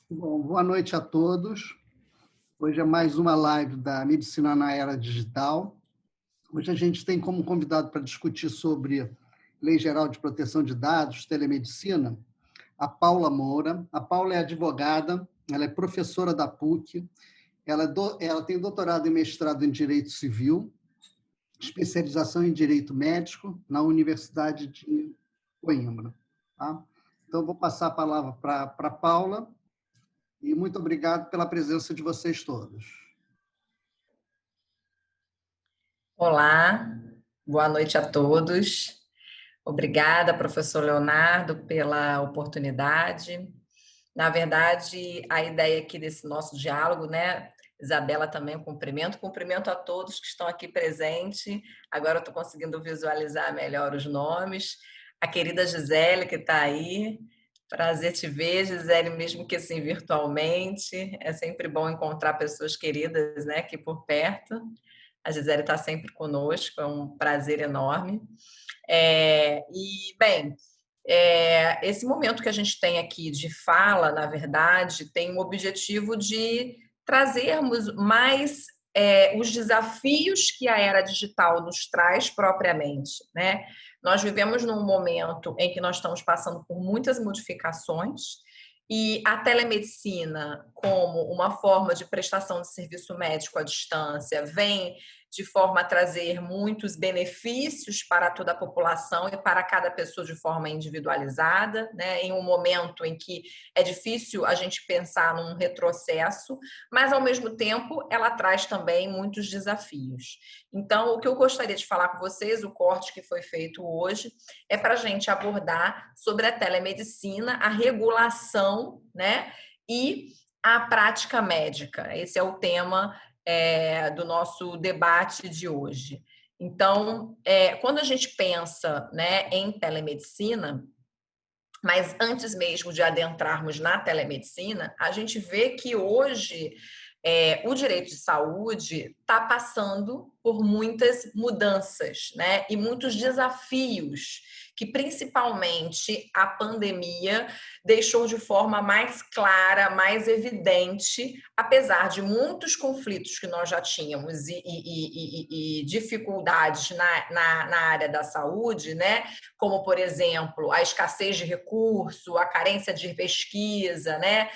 Bom, boa noite a todos. Hoje é mais uma live da Medicina na Era Digital. Hoje a gente tem como convidado para discutir sobre Lei Geral de Proteção de Dados, telemedicina, a Paula Moura. A Paula é advogada, ela é professora da PUC, ela tem doutorado e mestrado em Direito Civil, especialização em Direito Médico na Universidade de Coimbra. Tá? Então, vou passar a palavra para a Paula. E muito obrigado pela presença de vocês todos. Olá, boa noite a todos. Obrigada, professor Leonardo, pela oportunidade. Na verdade, a ideia aqui desse nosso diálogo, né? Isabela também, cumprimento a todos que estão aqui presentes. Agora eu estou conseguindo visualizar melhor os nomes. A querida Gisele, que está aí. Prazer te ver, Gisele, mesmo que assim virtualmente. É sempre bom encontrar pessoas queridas, né, aqui por perto. A Gisele está sempre conosco, é um prazer enorme. Bem, esse momento que a gente tem aqui de fala, na verdade, tem o objetivo de trazermos mais os desafios que a era digital nos traz propriamente, né? Nós vivemos num momento em que nós estamos passando por muitas modificações e a telemedicina, como uma forma de prestação de serviço médico à distância, vem de forma a trazer muitos benefícios para toda a população e para cada pessoa de forma individualizada, né? Em um momento em que é difícil a gente pensar num retrocesso, mas ao mesmo tempo ela traz também muitos desafios. Então, o que eu gostaria de falar com vocês, o corte que foi feito hoje, é para a gente abordar sobre a telemedicina, a regulação, né? E a prática médica. Esse é o tema do nosso debate de hoje. Então, quando a gente pensa, né, em telemedicina, mas antes mesmo de adentrarmos na telemedicina, a gente vê que hoje o direito de saúde está passando por muitas mudanças, né? E muitos desafios que principalmente a pandemia deixou de forma mais clara, mais evidente, apesar de muitos conflitos que nós já tínhamos e dificuldades na área da saúde, né? Como, por exemplo, a escassez de recurso, a carência de pesquisa, né?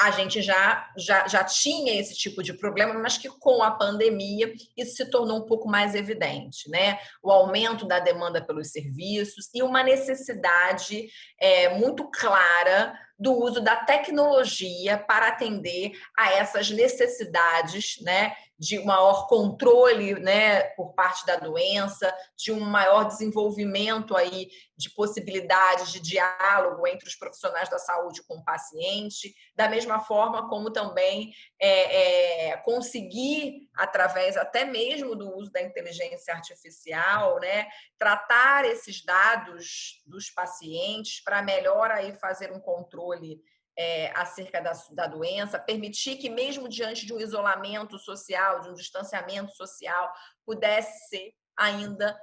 A gente já tinha esse tipo de problema, mas que com a pandemia isso se tornou um pouco mais evidente, né? O aumento da demanda pelos serviços e uma necessidade muito clara do uso da tecnologia para atender a essas necessidades, né? De um maior controle, né, por parte da doença, de um maior desenvolvimento aí de possibilidades de diálogo entre os profissionais da saúde com o paciente, da mesma forma como também conseguir, através até mesmo do uso da inteligência artificial, né, tratar esses dados dos pacientes para melhor aí fazer um controle acerca da doença, permitir que mesmo diante de um isolamento social, de um distanciamento social, pudesse ser ainda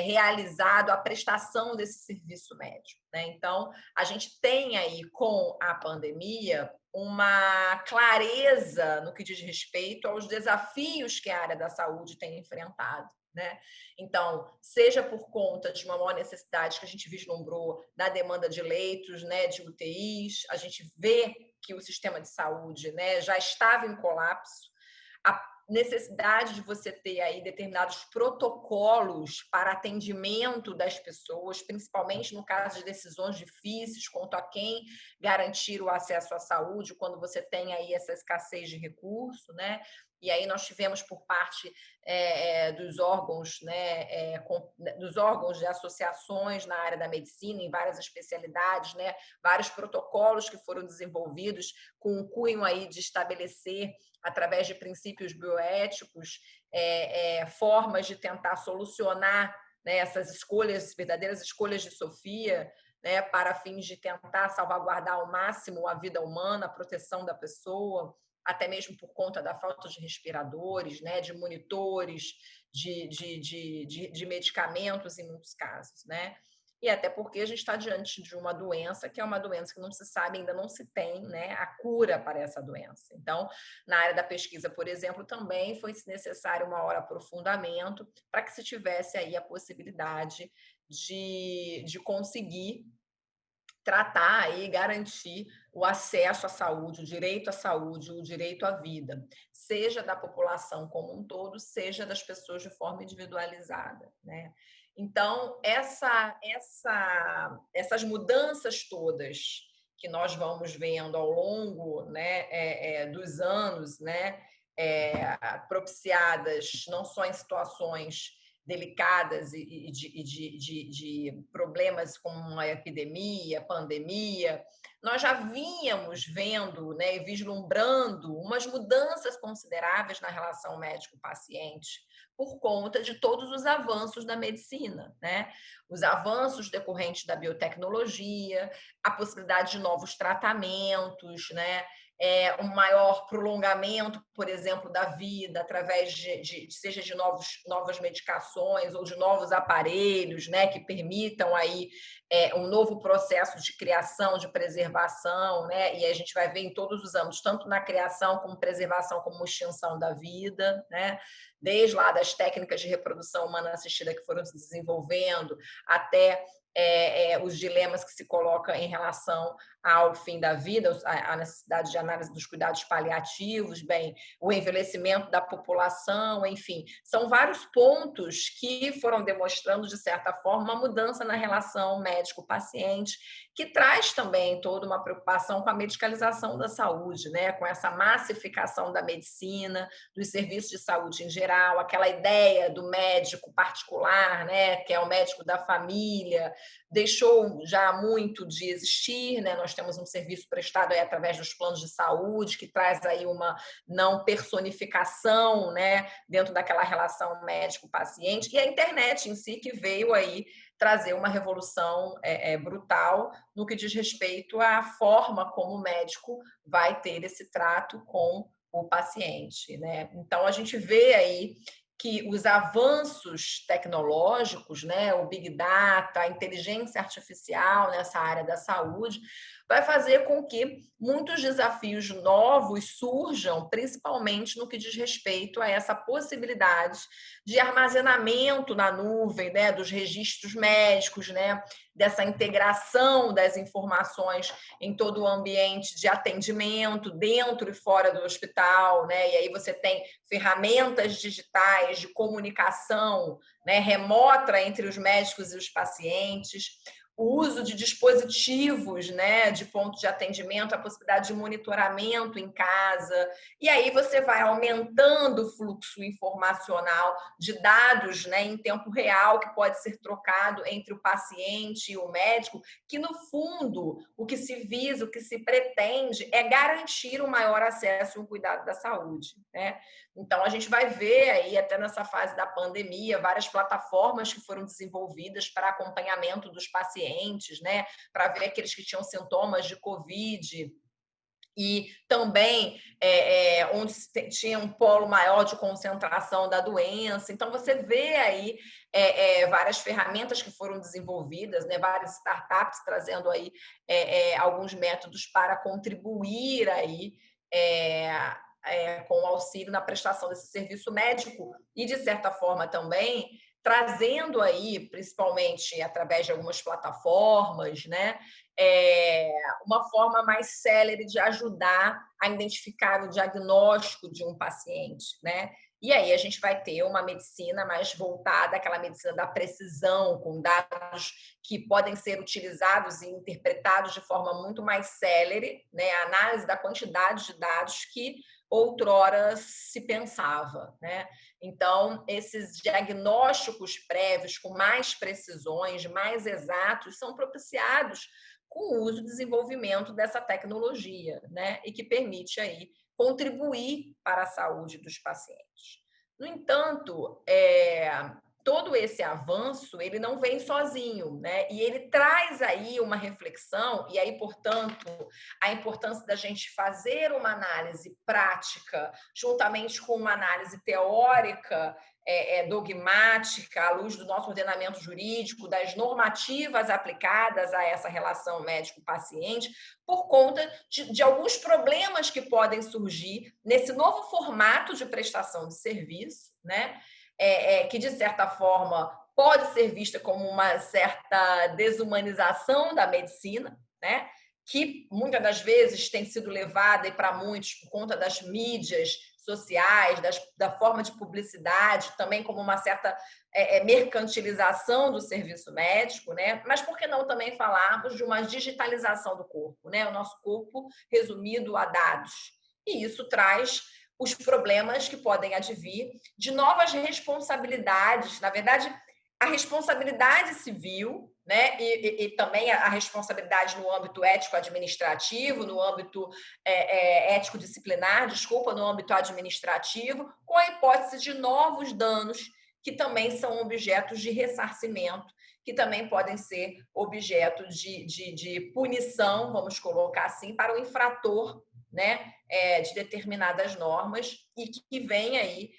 realizado a prestação desse serviço médico, né? Então, a gente tem aí com a pandemia uma clareza no que diz respeito aos desafios que a área da saúde tem enfrentado, né? Então, seja por conta de uma maior necessidade que a gente vislumbrou na demanda de leitos, né, de UTIs, a gente vê que o sistema de saúde, né, já estava em colapso, a necessidade de você ter aí determinados protocolos para atendimento das pessoas, principalmente no caso de decisões difíceis quanto a quem garantir o acesso à saúde, quando você tem aí essa escassez de recurso, né? E aí nós tivemos por parte dos órgãos, né, dos órgãos de associações na área da medicina, em várias especialidades, né, vários protocolos que foram desenvolvidos com o cunho aí de estabelecer, através de princípios bioéticos, formas de tentar solucionar, né, essas escolhas, verdadeiras escolhas de Sofia, né, para fins de tentar salvaguardar ao máximo a vida humana, a proteção da pessoa, até mesmo por conta da falta de respiradores, né, de monitores, de medicamentos em muitos casos, né? e até porque a gente está diante de uma doença que é uma doença que não se sabe, ainda não se tem, né, a cura para essa doença. Então, na área da pesquisa, por exemplo, também foi necessário um maior aprofundamento para que se tivesse aí a possibilidade de conseguir tratar e garantir o acesso à saúde, o direito à saúde, o direito à vida, seja da população como um todo, seja das pessoas de forma individualizada, né? Então, essas mudanças todas que nós vamos vendo ao longo, né, dos anos, né, propiciadas não só em situações delicadas de problemas como a epidemia, pandemia, nós já vínhamos vendo, né, e vislumbrando umas mudanças consideráveis na relação médico-paciente por conta de todos os avanços da medicina, né? Os avanços decorrentes da biotecnologia, a possibilidade de novos tratamentos, né? Um maior prolongamento, por exemplo, da vida, através seja de novas medicações ou de novos aparelhos, né, que permitam aí um novo processo de criação, de preservação, né, e a gente vai ver em todos os âmbitos, tanto na criação, como preservação, como extinção da vida, né, desde lá das técnicas de reprodução humana assistida que foram se desenvolvendo, até os dilemas que se colocam em relação ao fim da vida, a necessidade de análise dos cuidados paliativos, bem, o envelhecimento da população, enfim, são vários pontos que foram demonstrando, de certa forma, uma mudança na relação médico-paciente, que traz também toda uma preocupação com a medicalização da saúde, né? Com essa massificação da medicina, dos serviços de saúde em geral, aquela ideia do médico particular, né? Que é o médico da família, deixou já muito de existir, né? Nós temos um serviço prestado aí através dos planos de saúde, que traz aí uma não personificação, né? Dentro daquela relação médico-paciente, e a internet em si que veio aí trazer uma revolução brutal no que diz respeito à forma como o médico vai ter esse trato com o paciente, né? Então, a gente vê aí que os avanços tecnológicos, né, o Big Data, a inteligência artificial nessa área da saúde, vai fazer com que muitos desafios novos surjam, principalmente no que diz respeito a essa possibilidade de armazenamento na nuvem, né, dos registros médicos, né, dessa integração das informações em todo o ambiente de atendimento, dentro e fora do hospital, né? E aí você tem ferramentas digitais de comunicação, né, remota entre os médicos e os pacientes, o uso de dispositivos, né, de ponto de atendimento, a possibilidade de monitoramento em casa, e aí você vai aumentando o fluxo informacional de dados, né, em tempo real, que pode ser trocado entre o paciente e o médico, que no fundo o que se visa, o que se pretende é garantir um maior acesso e um cuidado da saúde, né? Então, a gente vai ver aí, até nessa fase da pandemia, várias plataformas que foram desenvolvidas para acompanhamento dos pacientes, né? Para ver aqueles que tinham sintomas de Covid, e também onde tinha um polo maior de concentração da doença. Então, você vê aí várias ferramentas que foram desenvolvidas, né, várias startups trazendo aí alguns métodos para contribuir aí com o auxílio na prestação desse serviço médico e, de certa forma, também trazendo aí, principalmente através de algumas plataformas, né, uma forma mais célere de ajudar a identificar o diagnóstico de um paciente, né? E aí a gente vai ter uma medicina mais voltada àquela medicina da precisão, com dados que podem ser utilizados e interpretados de forma muito mais célere, né? A análise da quantidade de dados que outrora se pensava, né? Então, esses diagnósticos prévios com mais precisões, mais exatos, são propiciados com o uso e desenvolvimento dessa tecnologia, né? E que permite aí contribuir para a saúde dos pacientes. No entanto, todo esse avanço, ele não vem sozinho, né? E ele traz aí uma reflexão, e aí, portanto, a importância da gente fazer uma análise prática, juntamente com uma análise teórica, dogmática, à luz do nosso ordenamento jurídico, das normativas aplicadas a essa relação médico-paciente, por conta de alguns problemas que podem surgir nesse novo formato de prestação de serviço, né? Que, de certa forma, pode ser vista como uma certa desumanização da medicina, né? Que muitas das vezes tem sido levada, e para muitos, por conta das mídias sociais, da forma de publicidade, também como uma certa mercantilização do serviço médico, né? Mas por que não também falarmos de uma digitalização do corpo, né? O nosso corpo resumido a dados. E isso traz os problemas que podem advir de novas responsabilidades, na verdade, a responsabilidade civil, né? E também a responsabilidade no âmbito ético-administrativo, no âmbito ético-disciplinar, desculpa, no âmbito administrativo, com a hipótese de novos danos que também são objetos de ressarcimento, que também podem ser objeto de punição, vamos colocar assim, para o infrator, né, de determinadas normas, e que vem aí,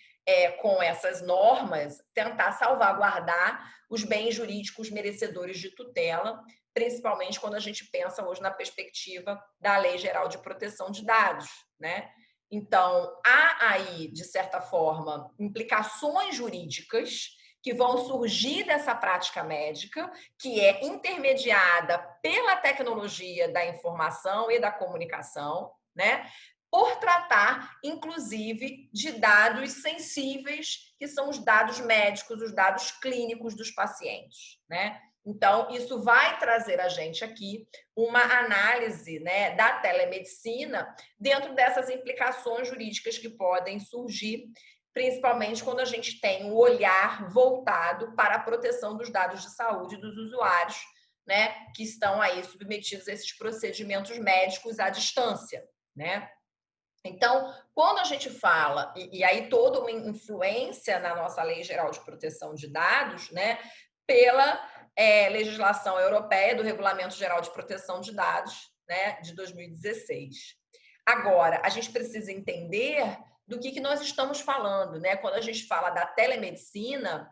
com essas normas, tentar salvaguardar os bens jurídicos merecedores de tutela, principalmente quando a gente pensa hoje na perspectiva da Lei Geral de Proteção de Dados, né? Então, há aí, de certa forma, implicações jurídicas que vão surgir dessa prática médica, que é intermediada pela tecnologia da informação e da comunicação, né? Por tratar, inclusive, de dados sensíveis, que são os dados médicos, os dados clínicos dos pacientes, né? Então, isso vai trazer a gente aqui uma análise, né, da telemedicina dentro dessas implicações jurídicas que podem surgir, principalmente quando a gente tem um olhar voltado para a proteção dos dados de saúde dos usuários, né, que estão aí submetidos a esses procedimentos médicos à distância, né? Então, quando a gente fala, e aí toda uma influência na nossa Lei Geral de Proteção de Dados, né, pela legislação europeia do Regulamento Geral de Proteção de Dados, né, de 2016. Agora, a gente precisa entender do que nós estamos falando, né? Quando a gente fala da telemedicina,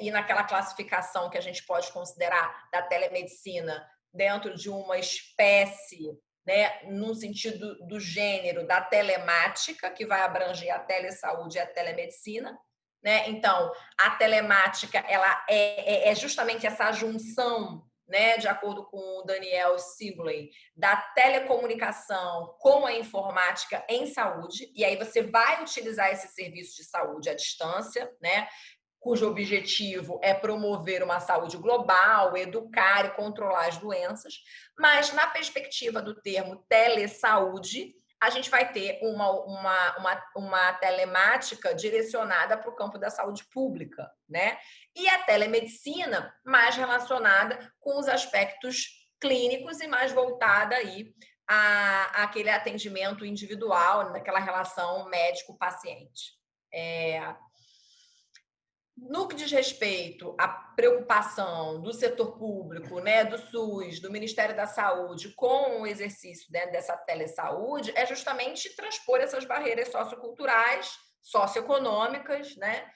e naquela classificação que a gente pode considerar da telemedicina dentro de uma espécie, né, no sentido do gênero da telemática, que vai abranger a telesaúde e a telemedicina, né? Então, a telemática, ela é justamente essa junção, né, de acordo com o Daniel Sibley, da telecomunicação com a informática em saúde, e aí você vai utilizar esse serviço de saúde à distância, né, cujo objetivo é promover uma saúde global, educar e controlar as doenças, mas na perspectiva do termo telesaúde, a gente vai ter uma telemática direcionada para o campo da saúde pública, né? E a telemedicina mais relacionada com os aspectos clínicos e mais voltada aí àquele atendimento individual, naquela relação médico-paciente. No que diz respeito à preocupação do setor público, né, do SUS, do Ministério da Saúde, com o exercício, né, dessa telesaúde, é justamente transpor essas barreiras socioculturais, socioeconômicas, né,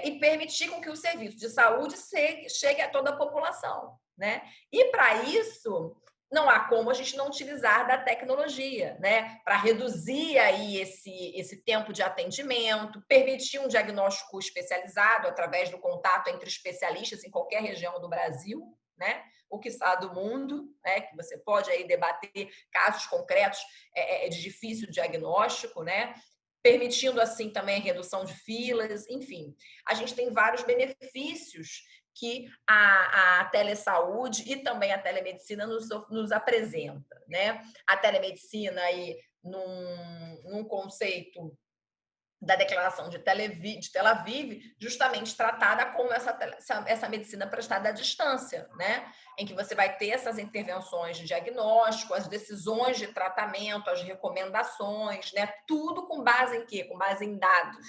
e permitir com que o serviço de saúde chegue a toda a população, né? E para isso não há como a gente não utilizar da tecnologia, né? Para reduzir aí esse tempo de atendimento, permitir um diagnóstico especializado através do contato entre especialistas em qualquer região do Brasil, né? O quiçá do mundo, né? Que você pode aí debater casos concretos de difícil diagnóstico, né? Permitindo assim também a redução de filas, enfim. A gente tem vários benefícios que a telesaúde e também a telemedicina nos apresenta, né? A telemedicina aí num conceito da declaração de Tel Aviv, justamente tratada como essa medicina prestada à distância, né? Em que você vai ter essas intervenções de diagnóstico, as decisões de tratamento, as recomendações, né? Tudo com base em quê? Com base em dados,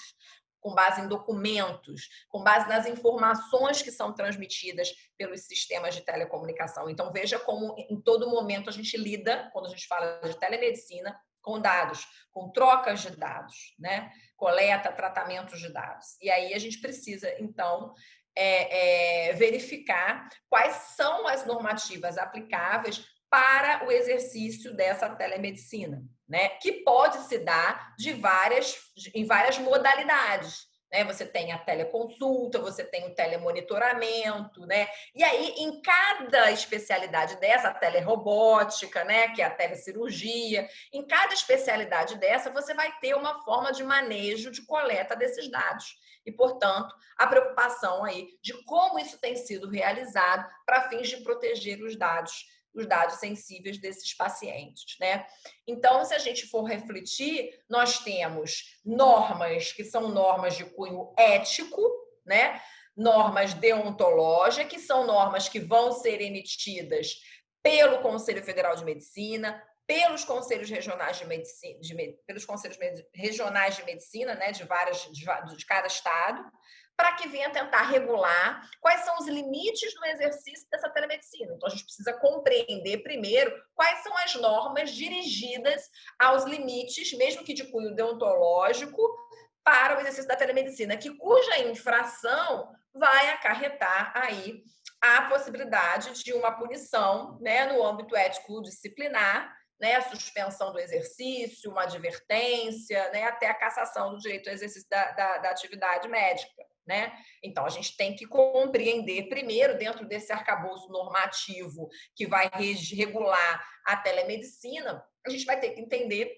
com base em documentos, com base nas informações que são transmitidas pelos sistemas de telecomunicação. Então, veja como em todo momento a gente lida, quando a gente fala de telemedicina, com dados, com trocas de dados, né? Coleta, tratamentos de dados. E aí a gente precisa, então, verificar quais são as normativas aplicáveis para o exercício dessa telemedicina, né? Que pode se dar em várias modalidades. Né? Você tem a teleconsulta, você tem o telemonitoramento, né? E aí, em cada especialidade dessa, a telerobótica, né? Que é a telecirurgia, em cada especialidade dessa, você vai ter uma forma de manejo, de coleta desses dados. E, portanto, a preocupação aí de como isso tem sido realizado para fins de proteger os dados sensíveis desses pacientes, né? Então, se a gente for refletir, nós temos normas que são normas de cunho ético, né? Normas deontológicas, que são normas que vão ser emitidas pelo Conselho Federal de Medicina, pelos conselhos regionais de medicina, pelos conselhos regionais de medicina, né, de cada estado, para que venha tentar regular quais são os limites no exercício dessa telemedicina. Então, a gente precisa compreender primeiro quais são as normas dirigidas aos limites, mesmo que de cunho deontológico, para o exercício da telemedicina, cuja infração vai acarretar aí a possibilidade de uma punição, né, no âmbito ético-disciplinar, né, a suspensão do exercício, uma advertência, né, até a cassação do direito ao exercício da atividade médica. Né? Então, a gente tem que compreender primeiro, dentro desse arcabouço normativo que vai regular a telemedicina, a gente vai ter que entender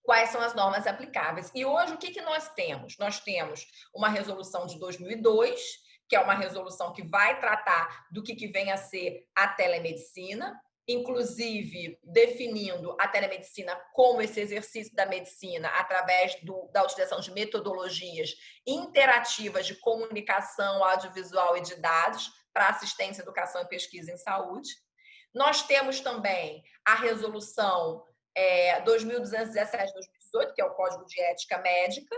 quais são as normas aplicáveis. E hoje, o que nós temos? Nós temos uma resolução de 2002, que é uma resolução que vai tratar do que vem a ser a telemedicina, inclusive definindo a telemedicina como esse exercício da medicina através da utilização de metodologias interativas de comunicação audiovisual e de dados para assistência, educação e pesquisa em saúde. Nós temos também a resolução 2217/2018, que é o Código de Ética Médica,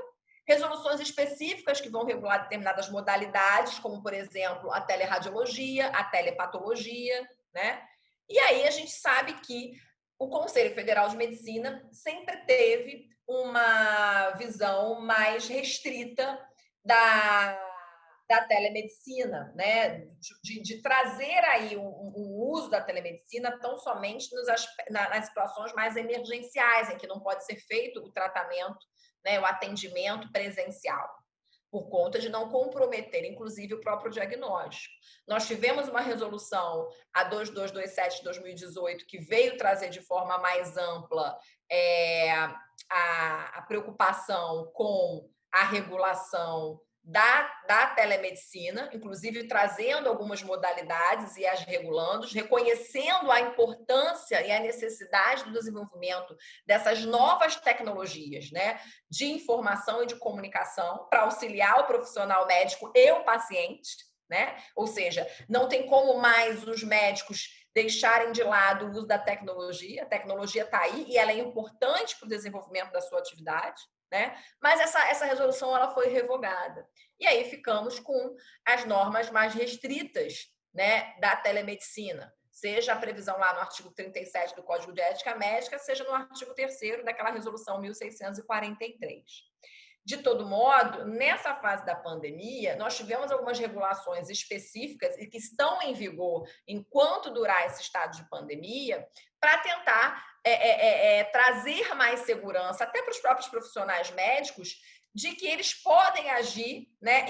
resoluções específicas que vão regular determinadas modalidades, como, por exemplo, a teleradiologia, a telepatologia, né? E aí a gente sabe que o Conselho Federal de Medicina sempre teve uma visão mais restrita da telemedicina, né? De trazer aí o uso da telemedicina tão somente nas situações mais emergenciais, em que não pode ser feito o tratamento, né? O atendimento presencial, por conta de não comprometer, inclusive, o próprio diagnóstico. Nós tivemos uma resolução, a 2227 de 2018, que veio trazer de forma mais ampla a preocupação com a regulação da telemedicina, inclusive trazendo algumas modalidades e as regulando, reconhecendo a importância e a necessidade do desenvolvimento dessas novas tecnologias, né, de informação e de comunicação para auxiliar o profissional médico e o paciente, né? Ou seja, não tem como mais os médicos deixarem de lado o uso da tecnologia. A tecnologia está aí e ela é importante para o desenvolvimento da sua atividade, né? Mas essa resolução ela foi revogada. E aí ficamos com as normas mais restritas, né, da telemedicina, seja a previsão lá no artigo 37 do Código de Ética Médica, seja no artigo 3º daquela resolução 1643. De todo modo, nessa fase da pandemia, nós tivemos algumas regulações específicas e que estão em vigor enquanto durar esse estado de pandemia, para tentar trazer mais segurança até para os próprios profissionais médicos de que eles podem agir, né,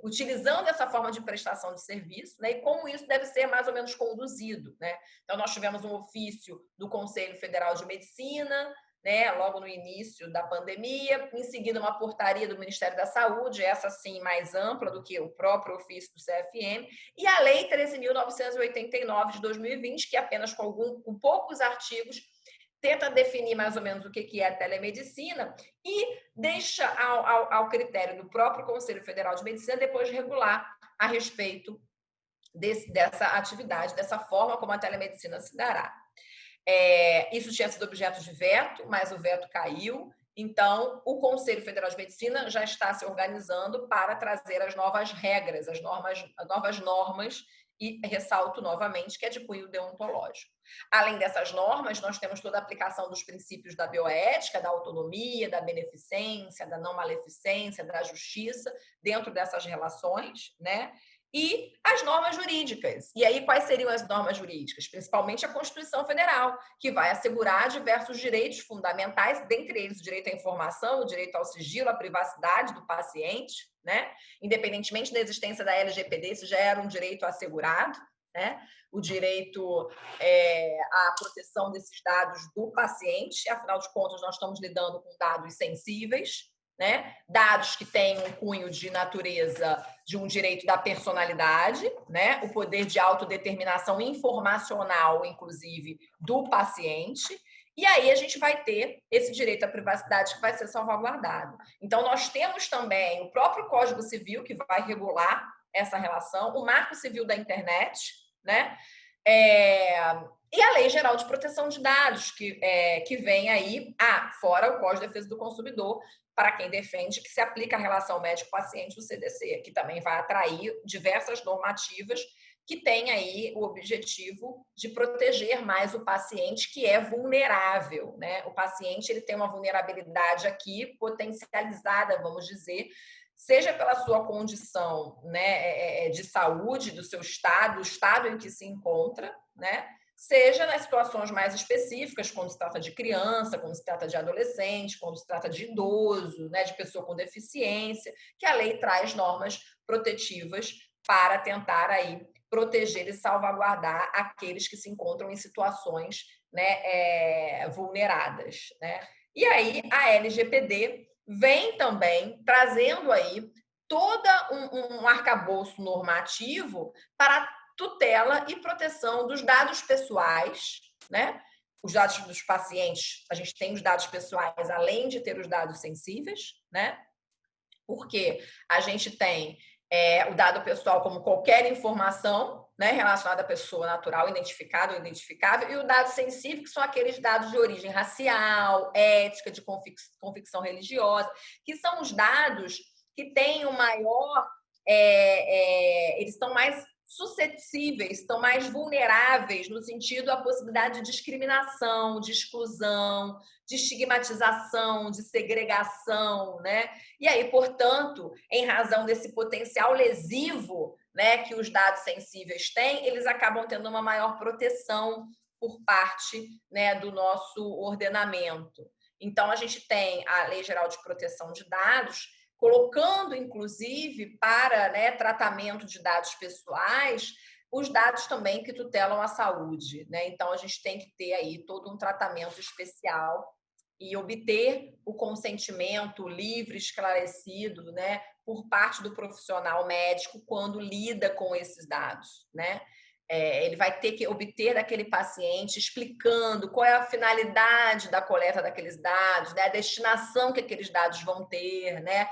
utilizando essa forma de prestação de serviço, né, e como isso deve ser mais ou menos conduzido, né? Então, nós tivemos um ofício do Conselho Federal de Medicina, né, logo no início da pandemia, em seguida uma portaria do Ministério da Saúde, essa sim mais ampla do que o próprio ofício do CFM, e a Lei 13.989 de 2020, que apenas com poucos artigos tenta definir mais ou menos o que é a telemedicina e deixa ao critério do próprio Conselho Federal de Medicina depois regular a respeito dessa atividade, dessa forma como a telemedicina se dará. Isso tinha sido objeto de veto, mas o veto caiu Então, o Conselho Federal de Medicina já está se organizando para trazer as novas regras, as novas normas, e ressalto novamente que é de cunho deontológico. Além dessas normas, nós temos toda a aplicação dos princípios da bioética, da autonomia, da beneficência, da não maleficência, da justiça, dentro dessas relações, né? E as normas jurídicas. E aí, quais seriam as normas jurídicas? Principalmente a Constituição Federal, que vai assegurar diversos direitos fundamentais, dentre eles o direito à informação, o direito ao sigilo, à privacidade do paciente, né? Independentemente da existência da LGPD, isso já era um direito assegurado, né? O direito à proteção desses dados do paciente, afinal de contas, nós estamos lidando com dados sensíveis, né? Dados que têm um cunho de natureza de um direito da personalidade, né? O poder de autodeterminação informacional, inclusive, do paciente. E aí a gente vai ter esse direito à privacidade que vai ser salvaguardado. Então, nós temos também o próprio Código Civil, que vai regular essa relação, o Marco Civil da Internet, né? E a Lei Geral de Proteção de Dados, que vem aí, fora o Código de Defesa do Consumidor, para quem defende que se aplica a relação médico-paciente do CDC, que também vai atrair diversas normativas que têm aí o objetivo de proteger mais o paciente que é vulnerável, né? O paciente ele tem uma vulnerabilidade aqui potencializada, vamos dizer, seja pela sua condição, né, de saúde, do seu estado, o estado em que se encontra, né? Seja nas situações mais específicas, quando se trata de criança, quando se trata de adolescente, quando se trata de idoso, né, de pessoa com deficiência, que a lei traz normas protetivas para tentar aí proteger e salvaguardar aqueles que se encontram em situações, né, vulneradas, né? E aí a LGPD vem também trazendo aí todo um arcabouço normativo para tutela e proteção dos dados pessoais, né? Os dados dos pacientes, a gente tem os dados pessoais, além de ter os dados sensíveis, né? Porque a gente tem o dado pessoal como qualquer informação, né, relacionada à pessoa natural, identificada ou identificável, e o dado sensível, que são aqueles dados de origem racial, ética, de convicção religiosa, que são os dados que têm o maior... eles estão mais suscetíveis, estão mais vulneráveis no sentido da possibilidade de discriminação, de exclusão, de estigmatização, de segregação, né? E aí, portanto, em razão desse potencial lesivo, né, que os dados sensíveis têm, eles acabam tendo uma maior proteção por parte, né, do nosso ordenamento. Então, a gente tem a Lei Geral de Proteção de Dados, colocando, inclusive, para, né, tratamento de dados pessoais, os dados também que tutelam a saúde, né? Então, a gente tem que ter aí todo um tratamento especial e obter o consentimento livre, esclarecido, né, por parte do profissional médico quando lida com esses dados, né? Ele vai ter que obter daquele paciente explicando qual é a finalidade da coleta daqueles dados, né? A destinação que aqueles dados vão ter, né?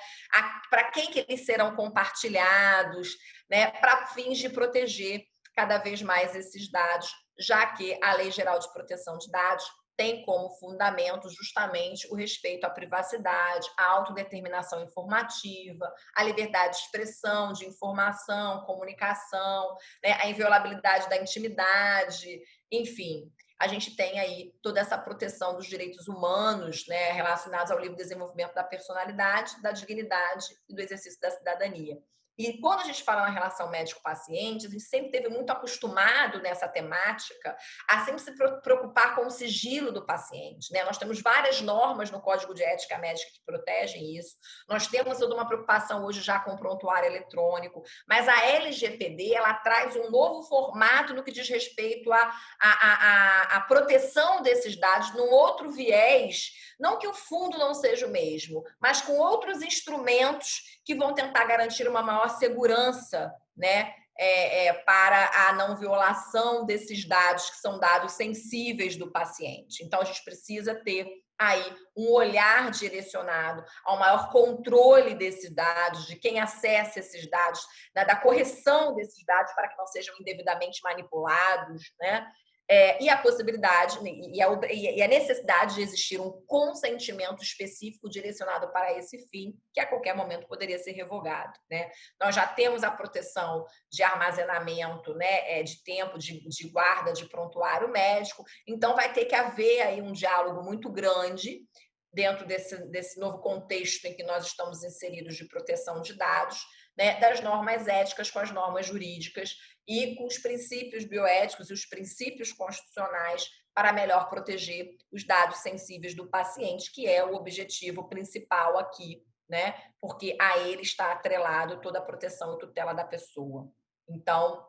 Para quem que eles serão compartilhados, né? Para fins de proteger cada vez mais esses dados, já que a Lei Geral de Proteção de Dados tem como fundamento justamente o respeito à privacidade, à autodeterminação informativa, à liberdade de expressão, de informação, comunicação, né, a inviolabilidade da intimidade, enfim. A gente tem aí toda essa proteção dos direitos humanos, né, relacionados ao livre desenvolvimento da personalidade, da dignidade e do exercício da cidadania. E quando a gente fala na relação médico-paciente, a gente sempre esteve muito acostumado nessa temática a sempre se preocupar com o sigilo do paciente, né? Nós temos várias normas no Código de Ética Médica que protegem isso. Nós temos toda uma preocupação hoje já com o prontuário eletrônico, mas a LGPD, ela traz um novo formato no que diz respeito à proteção desses dados, num outro viés, não que o fundo não seja o mesmo, mas com outros instrumentos que vão tentar garantir uma maior segurança, né, para a não violação desses dados, que são dados sensíveis do paciente. Então, a gente precisa ter aí um olhar direcionado ao maior controle desses dados, de quem acessa esses dados, da correção desses dados para que não sejam indevidamente manipulados, né? E a possibilidade e a necessidade de existir um consentimento específico direcionado para esse fim, que a qualquer momento poderia ser revogado, né? Nós já temos a proteção de armazenamento, né, de tempo, de guarda, de prontuário médico, então vai ter que haver aí um diálogo muito grande dentro desse novo contexto em que nós estamos inseridos de proteção de dados, né, das normas éticas com as normas jurídicas e com os princípios bioéticos e os princípios constitucionais para melhor proteger os dados sensíveis do paciente, que é o objetivo principal aqui, né? Porque a ele está atrelado toda a proteção e tutela da pessoa. Então,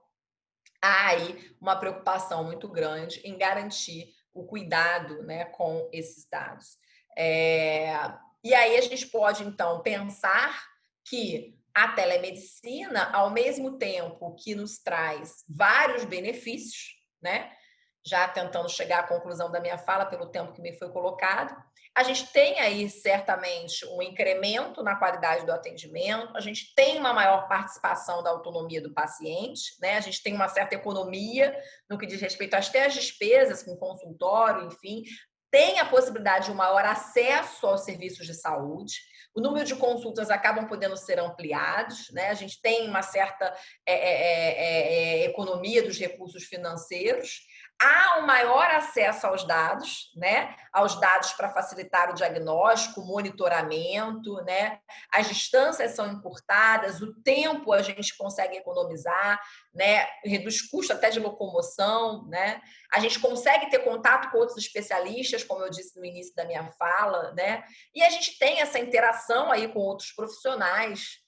há aí uma preocupação muito grande em garantir o cuidado, né, com esses dados. E aí a gente pode, então, pensar que a telemedicina, ao mesmo tempo que nos traz vários benefícios, né? Já tentando chegar à conclusão da minha fala pelo tempo que me foi colocado, a gente tem aí certamente um incremento na qualidade do atendimento, a gente tem uma maior participação da autonomia do paciente, né? A gente tem uma certa economia no que diz respeito até às despesas com consultório, enfim, tem a possibilidade de um maior acesso aos serviços de saúde, o número de consultas acabam podendo ser ampliados, né? A gente tem uma certa economia dos recursos financeiros, há um maior acesso aos dados, né? Aos dados para facilitar o diagnóstico, o monitoramento, né? As distâncias são encurtadas, o tempo a gente consegue economizar, né? Reduz custo até de locomoção, né? A gente consegue ter contato com outros especialistas, como eu disse no início da minha fala, né? E a gente tem essa interação aí com outros profissionais,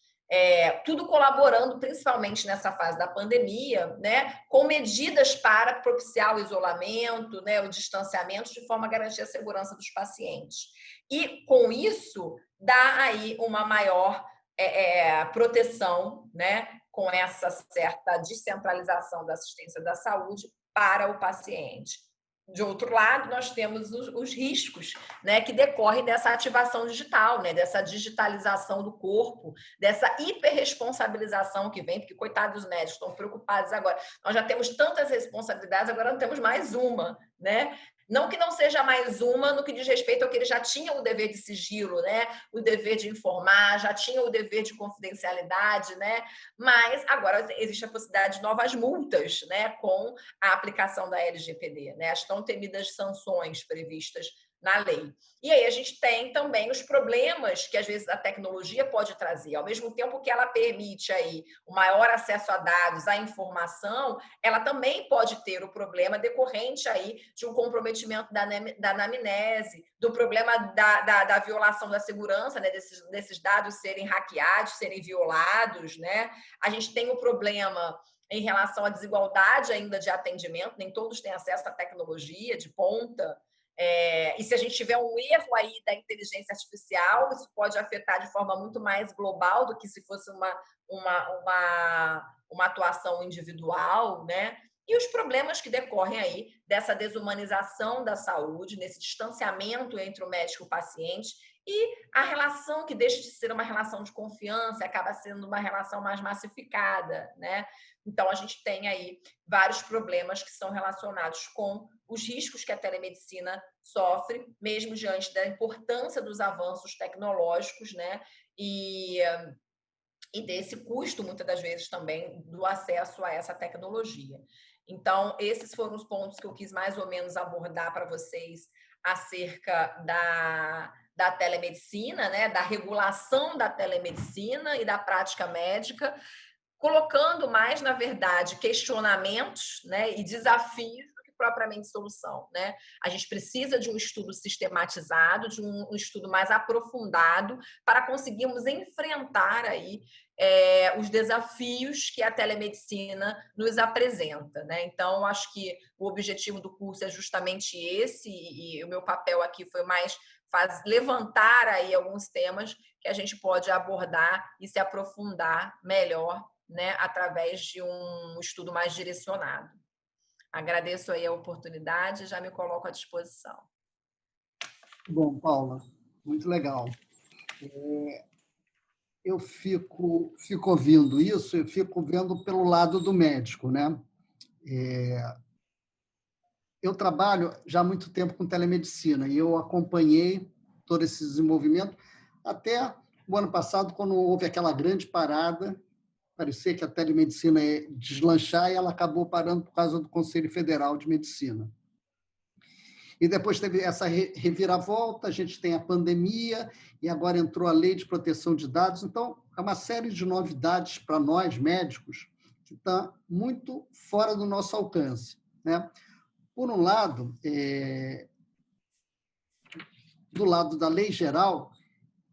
tudo colaborando, principalmente nessa fase da pandemia, né, com medidas para propiciar o isolamento, né, o distanciamento, de forma a garantir a segurança dos pacientes. E, com isso, dá aí uma maior proteção, né, com essa certa descentralização da assistência da saúde para o paciente. De outro lado, nós temos os riscos, né, que decorrem dessa ativação digital, né, dessa digitalização do corpo, dessa hiperresponsabilização que vem, porque, coitados dos médicos, estão preocupados agora. Nós já temos tantas responsabilidades, agora não temos mais uma, né? Não que não seja mais uma no que diz respeito ao que eles já tinham o dever de sigilo, né? O dever de informar, já tinham o dever de confidencialidade, né? Mas agora existe a possibilidade de novas multas, né? Com a aplicação da LGPD, né? As tão temidas sanções previstas na lei. E aí a gente tem também os problemas que às vezes a tecnologia pode trazer. Ao mesmo tempo que ela permite aí o maior acesso a dados, à informação, ela também pode ter o problema decorrente aí de um comprometimento da anamnese, do problema da violação da segurança, né? desses dados serem hackeados, serem violados, né? A gente tem o problema em relação à desigualdade ainda de atendimento, nem todos têm acesso à tecnologia de ponta. E se a gente tiver um erro aí da inteligência artificial, isso pode afetar de forma muito mais global do que se fosse uma atuação individual, né? E os problemas que decorrem aí dessa desumanização da saúde, nesse distanciamento entre o médico e o paciente, e a relação que deixa de ser uma relação de confiança, acaba sendo uma relação mais massificada, né? Então, a gente tem aí vários problemas que são relacionados com os riscos que a telemedicina sofre, mesmo diante da importância dos avanços tecnológicos, né? E desse custo, muitas das vezes, também do acesso a essa tecnologia. Então, esses foram os pontos que eu quis mais ou menos abordar para vocês acerca da telemedicina, né? Da regulação da telemedicina e da prática médica, colocando mais, na verdade, questionamentos, né, e desafios do que propriamente solução, né? A gente precisa de um estudo sistematizado, de um estudo mais aprofundado para conseguirmos enfrentar aí os desafios que a telemedicina nos apresenta, né? Então, acho que o objetivo do curso é justamente esse, e o meu papel aqui foi mais levantar aí alguns temas que a gente pode abordar e se aprofundar melhor, né, através de um estudo mais direcionado. Agradeço aí a oportunidade e já me coloco à disposição. Bom, Paula, muito legal. Eu fico ouvindo isso, eu fico vendo pelo lado do médico, né? eu trabalho já há muito tempo com telemedicina e eu acompanhei todo esse desenvolvimento até o ano passado, quando houve aquela grande parada. Parecia que a telemedicina ia deslanchar e ela acabou parando por causa do Conselho Federal de Medicina. E depois teve essa reviravolta, a gente tem a pandemia e agora entrou a Lei de Proteção de Dados. Então, é uma série de novidades para nós, médicos, que está muito fora do nosso alcance, né? Por um lado, do lado da lei geral,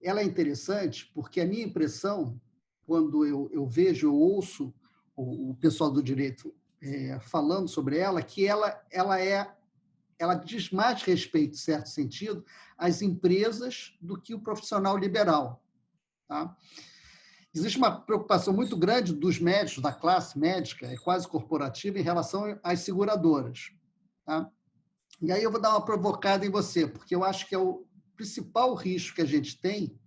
ela é interessante porque a minha impressão, quando eu vejo, eu ouço o pessoal do direito falando sobre ela, que ela diz mais respeito, em certo sentido, às empresas do que o profissional liberal. Tá? Existe uma preocupação muito grande dos médicos, da classe médica, é quase corporativa, em relação às seguradoras. Tá? E aí eu vou dar uma provocada em você, porque eu acho que é o principal risco que a gente tem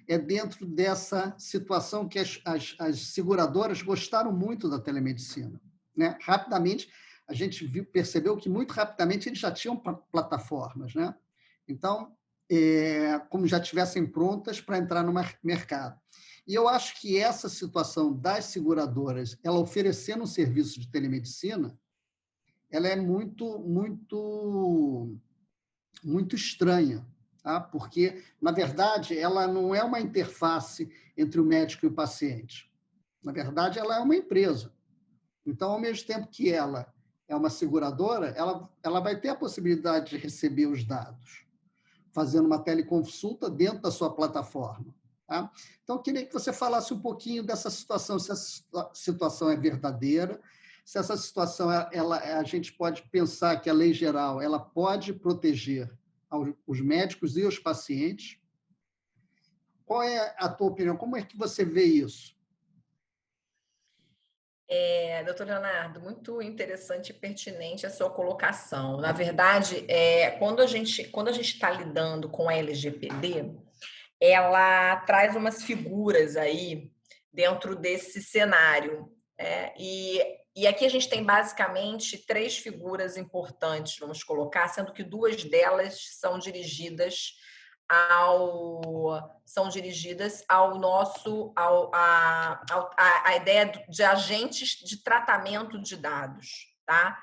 é dentro dessa situação que as seguradoras gostaram muito da telemedicina. Né? Rapidamente, a gente percebeu que muito rapidamente eles já tinham plataformas. Né? Então, como já estivessem prontas para entrar no mercado. E eu acho que essa situação das seguradoras, ela oferecendo um serviço de telemedicina, ela é muito estranha, tá? Porque, na verdade, ela não é uma interface entre o médico e o paciente. Na verdade, ela é uma empresa. Então, ao mesmo tempo que ela é uma seguradora, ela vai ter a possibilidade de receber os dados, fazendo uma teleconsulta dentro da sua plataforma. Tá? Então, eu queria que você falasse um pouquinho dessa situação, se essa situação é verdadeira, se essa situação a gente pode pensar que a lei geral ela pode proteger os médicos e os pacientes. Qual é a tua opinião? Como é que você vê isso? Doutor Leonardo, muito interessante e pertinente a sua colocação. Na verdade, quando a gente está lidando com a LGPD, ela traz umas figuras aí dentro desse cenário. E aqui a gente tem basicamente três figuras importantes, vamos colocar, sendo que duas delas são dirigidas ao nosso a ideia de agentes de tratamento de dados, tá?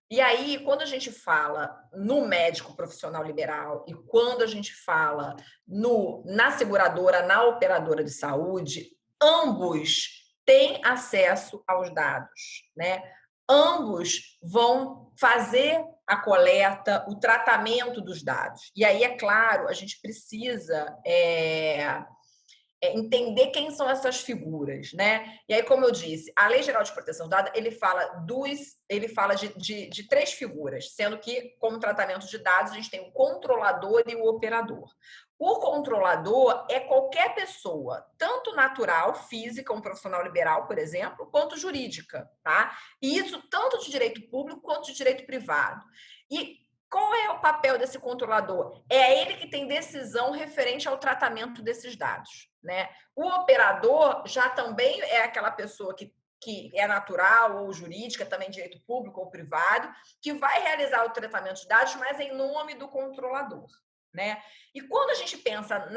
E aí, quando a gente fala no médico profissional liberal e quando a gente fala na seguradora, na operadora de saúde, ambos têm acesso aos dados, né? Ambos vão fazer a coleta, o tratamento dos dados. E aí, é claro, a gente precisa entender quem são essas figuras, né? E aí, como eu disse, a Lei Geral de Proteção de Dados, ele fala de três figuras, sendo que, como tratamento de dados, a gente tem o controlador e o operador. O controlador é qualquer pessoa, tanto natural, física, um profissional liberal, por exemplo, quanto jurídica, tá? E isso tanto de direito público quanto de direito privado. E qual é o papel desse controlador? É ele que tem decisão referente ao tratamento desses dados, né? O operador já também é aquela pessoa que é natural ou jurídica, também direito público ou privado, que vai realizar o tratamento de dados, mas em nome do controlador, né? E quando a gente pensa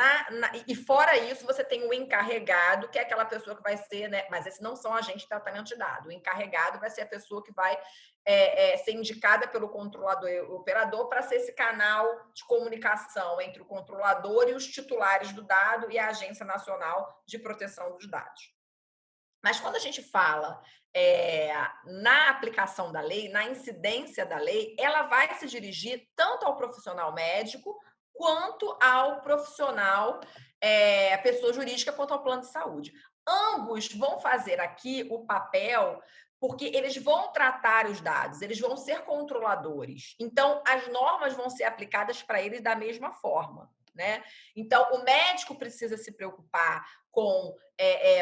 e fora isso, você tem o encarregado, que é aquela pessoa que vai ser, né? Mas esses não são agentes de tratamento de dados. O encarregado vai ser a pessoa que vai ser indicada pelo controlador e operador para ser esse canal de comunicação entre o controlador e os titulares do dado e a Agência Nacional de Proteção dos Dados. Mas quando a gente fala na aplicação da lei, na incidência da lei, ela vai se dirigir tanto ao profissional médico quanto ao profissional, pessoa jurídica, quanto ao plano de saúde. Ambos vão fazer aqui o papel porque eles vão tratar os dados, eles vão ser controladores. Então, as normas vão ser aplicadas para eles da mesma forma, né? Então, o médico precisa se preocupar com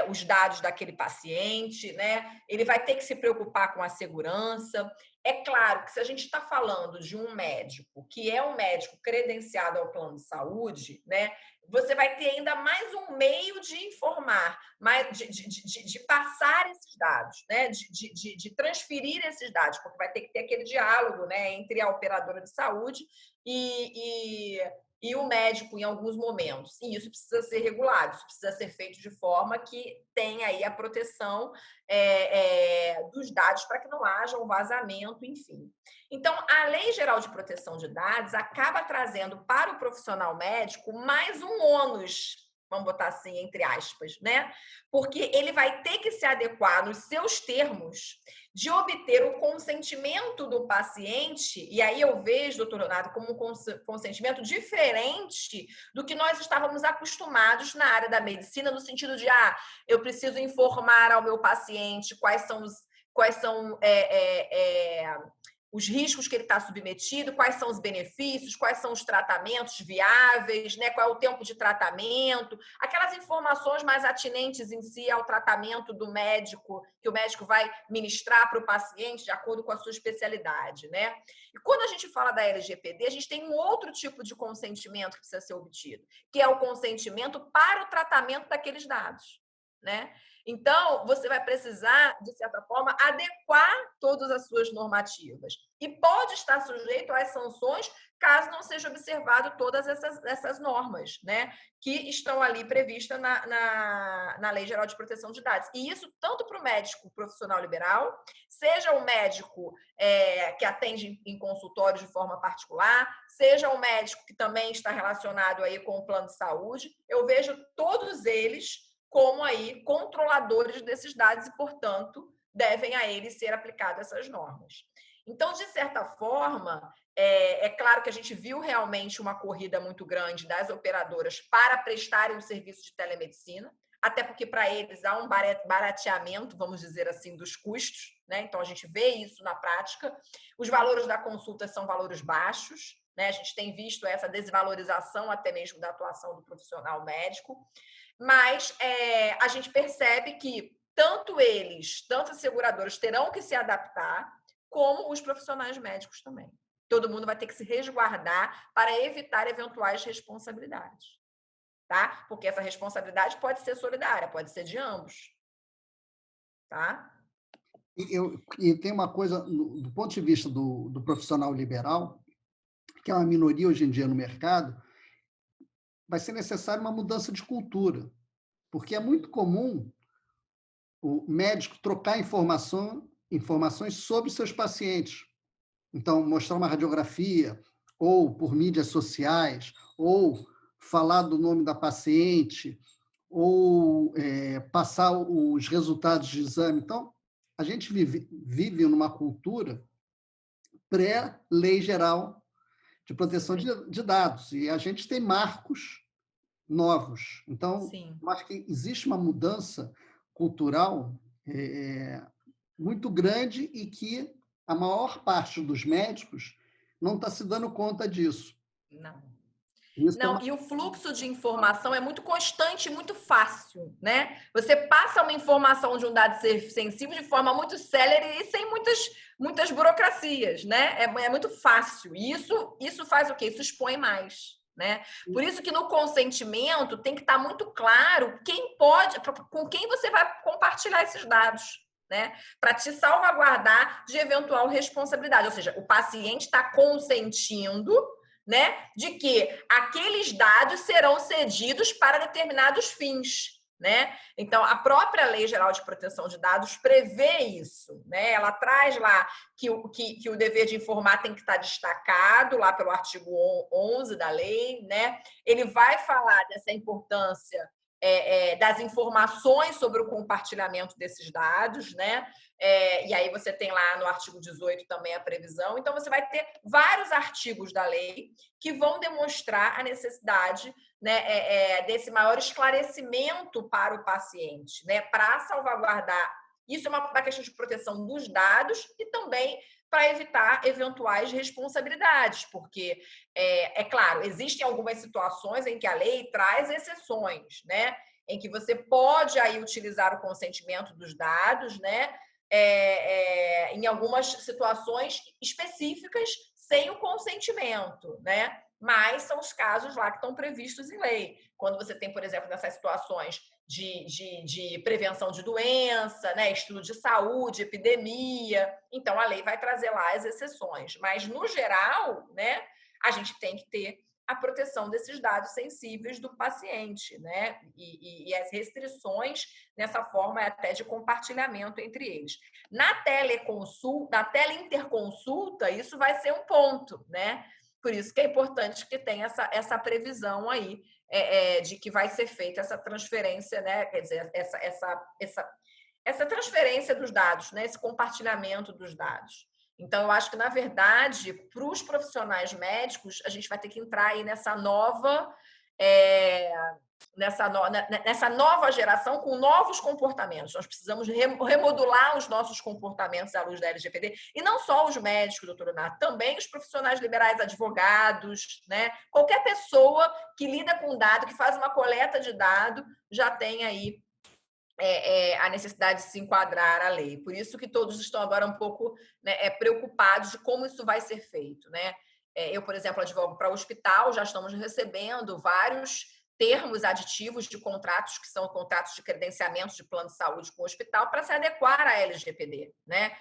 os dados daquele paciente, né? Ele vai ter que se preocupar com a segurança, É claro que se a gente está falando de um médico que é um médico credenciado ao plano de saúde, né, você vai ter ainda mais um meio de informar, de passar esses dados, né, de transferir esses dados, porque vai ter que ter aquele diálogo, né, entre a operadora de saúde e, e o médico em alguns momentos. E isso precisa ser regulado, isso precisa ser feito de forma que tenha aí a proteção dos dados para que não haja um vazamento, enfim. Então, a Lei Geral de Proteção de Dados acaba trazendo para o profissional médico mais um ônus, vamos botar assim, entre aspas, né? Porque ele vai ter que se adequar nos seus termos de obter o consentimento do paciente, e aí eu vejo, doutor Leonardo, como um consentimento diferente do que nós estávamos acostumados na área da medicina, no sentido de, eu preciso informar ao meu paciente quais são os riscos que ele está submetido, quais são os benefícios, quais são os tratamentos viáveis, né? Qual é o tempo de tratamento, aquelas informações mais atinentes em si ao tratamento do médico, que o médico vai ministrar para o paciente de acordo com a sua especialidade, né? E quando a gente fala da LGPD, a gente tem um outro tipo de consentimento que precisa ser obtido, que é o consentimento para o tratamento daqueles dados, né? Então, você vai precisar, de certa forma, adequar todas as suas normativas. E pode estar sujeito às sanções caso não seja observado todas essas normas, né? Que estão ali previstas na Lei Geral de Proteção de Dados. E isso tanto para o médico profissional liberal, seja o médico que atende em consultório de forma particular, seja o médico que também está relacionado aí com o plano de saúde, eu vejo todos eles como aí controladores desses dados e, portanto, devem a eles ser aplicadas essas normas. Então, de certa forma, é claro que a gente viu realmente uma corrida muito grande das operadoras para prestarem um serviço de telemedicina, até porque para eles há um barateamento, vamos dizer assim, dos custos, né? Então, a gente vê isso na prática. Os valores da consulta são valores baixos, né? A gente tem visto essa desvalorização até mesmo da atuação do profissional médico. Mas a gente percebe que tanto as seguradoras terão que se adaptar, como os profissionais médicos também. Todo mundo vai ter que se resguardar para evitar eventuais responsabilidades, tá? Porque essa responsabilidade pode ser solidária, pode ser de ambos, tá? E tem uma coisa, do ponto de vista do profissional liberal, que é uma minoria hoje em dia no mercado, vai ser necessária uma mudança de cultura, porque é muito comum o médico trocar informações sobre seus pacientes. Então, mostrar uma radiografia, ou por mídias sociais, ou falar do nome da paciente, ou passar os resultados de exame. Então, a gente vive numa cultura pré-lei geral de proteção de dados, e a gente tem marcos novos. Então, Sim. eu acho que existe uma mudança cultural muito grande e que a maior parte dos médicos não está se dando conta disso. Não. Isso Não, e o fluxo de informação é muito constante e muito fácil, né? Você passa uma informação de um dado sensível de forma muito célere e sem muitas burocracias, né? É muito fácil. E isso faz o quê? Isso expõe mais, né? Por isso que no consentimento tem que estar muito claro quem pode, com quem você vai compartilhar esses dados, né? Para te salvaguardar de eventual responsabilidade. Ou seja, o paciente está consentindo, né, de que aqueles dados serão cedidos para determinados fins, né? Então, a própria Lei Geral de Proteção de Dados prevê isso, né? Ela traz lá que o dever de informar tem que estar destacado lá pelo artigo 11 da lei, né? Ele vai falar dessa importância das informações sobre o compartilhamento desses dados, né? E aí você tem lá no artigo 18 também a previsão. Então, você vai ter vários artigos da lei que vão demonstrar a necessidade, né, desse maior esclarecimento para o paciente, né, para salvaguardar. Isso é uma questão de proteção dos dados e também para evitar eventuais responsabilidades, porque, claro, existem algumas situações em que a lei traz exceções, né, em que você pode aí utilizar o consentimento dos dados, né, em algumas situações específicas sem o consentimento, né? Mas são os casos lá que estão previstos em lei. Quando você tem, por exemplo, nessas situações de prevenção de doença, né? Estudo de saúde, epidemia, então a lei vai trazer lá as exceções. Mas, no geral, né, a gente tem que ter a proteção desses dados sensíveis do paciente, né? E as restrições nessa forma até de compartilhamento entre eles. Na teleconsulta, na teleinterconsulta, isso vai ser um ponto, né? Por isso que é importante que tenha essa previsão aí de que vai ser feita essa transferência, né? Quer dizer, essa transferência dos dados, né? Esse compartilhamento dos dados. Então, eu acho que, na verdade, para os profissionais médicos, a gente vai ter que entrar aí nessa nova geração com novos comportamentos. Nós precisamos remodular os nossos comportamentos à luz da LGPD, e não só os médicos, doutora Nath, também os profissionais liberais, advogados, né? Qualquer pessoa que lida com dado, que faz uma coleta de dado, já tem aí a necessidade de se enquadrar à lei. Por isso que todos estão agora um pouco, né, preocupados de como isso vai ser feito, né? Eu, por exemplo, advogo para o hospital, já estamos recebendo vários termos aditivos de contratos, que são contratos de credenciamento de plano de saúde com o hospital, para se adequar à LGPD, né?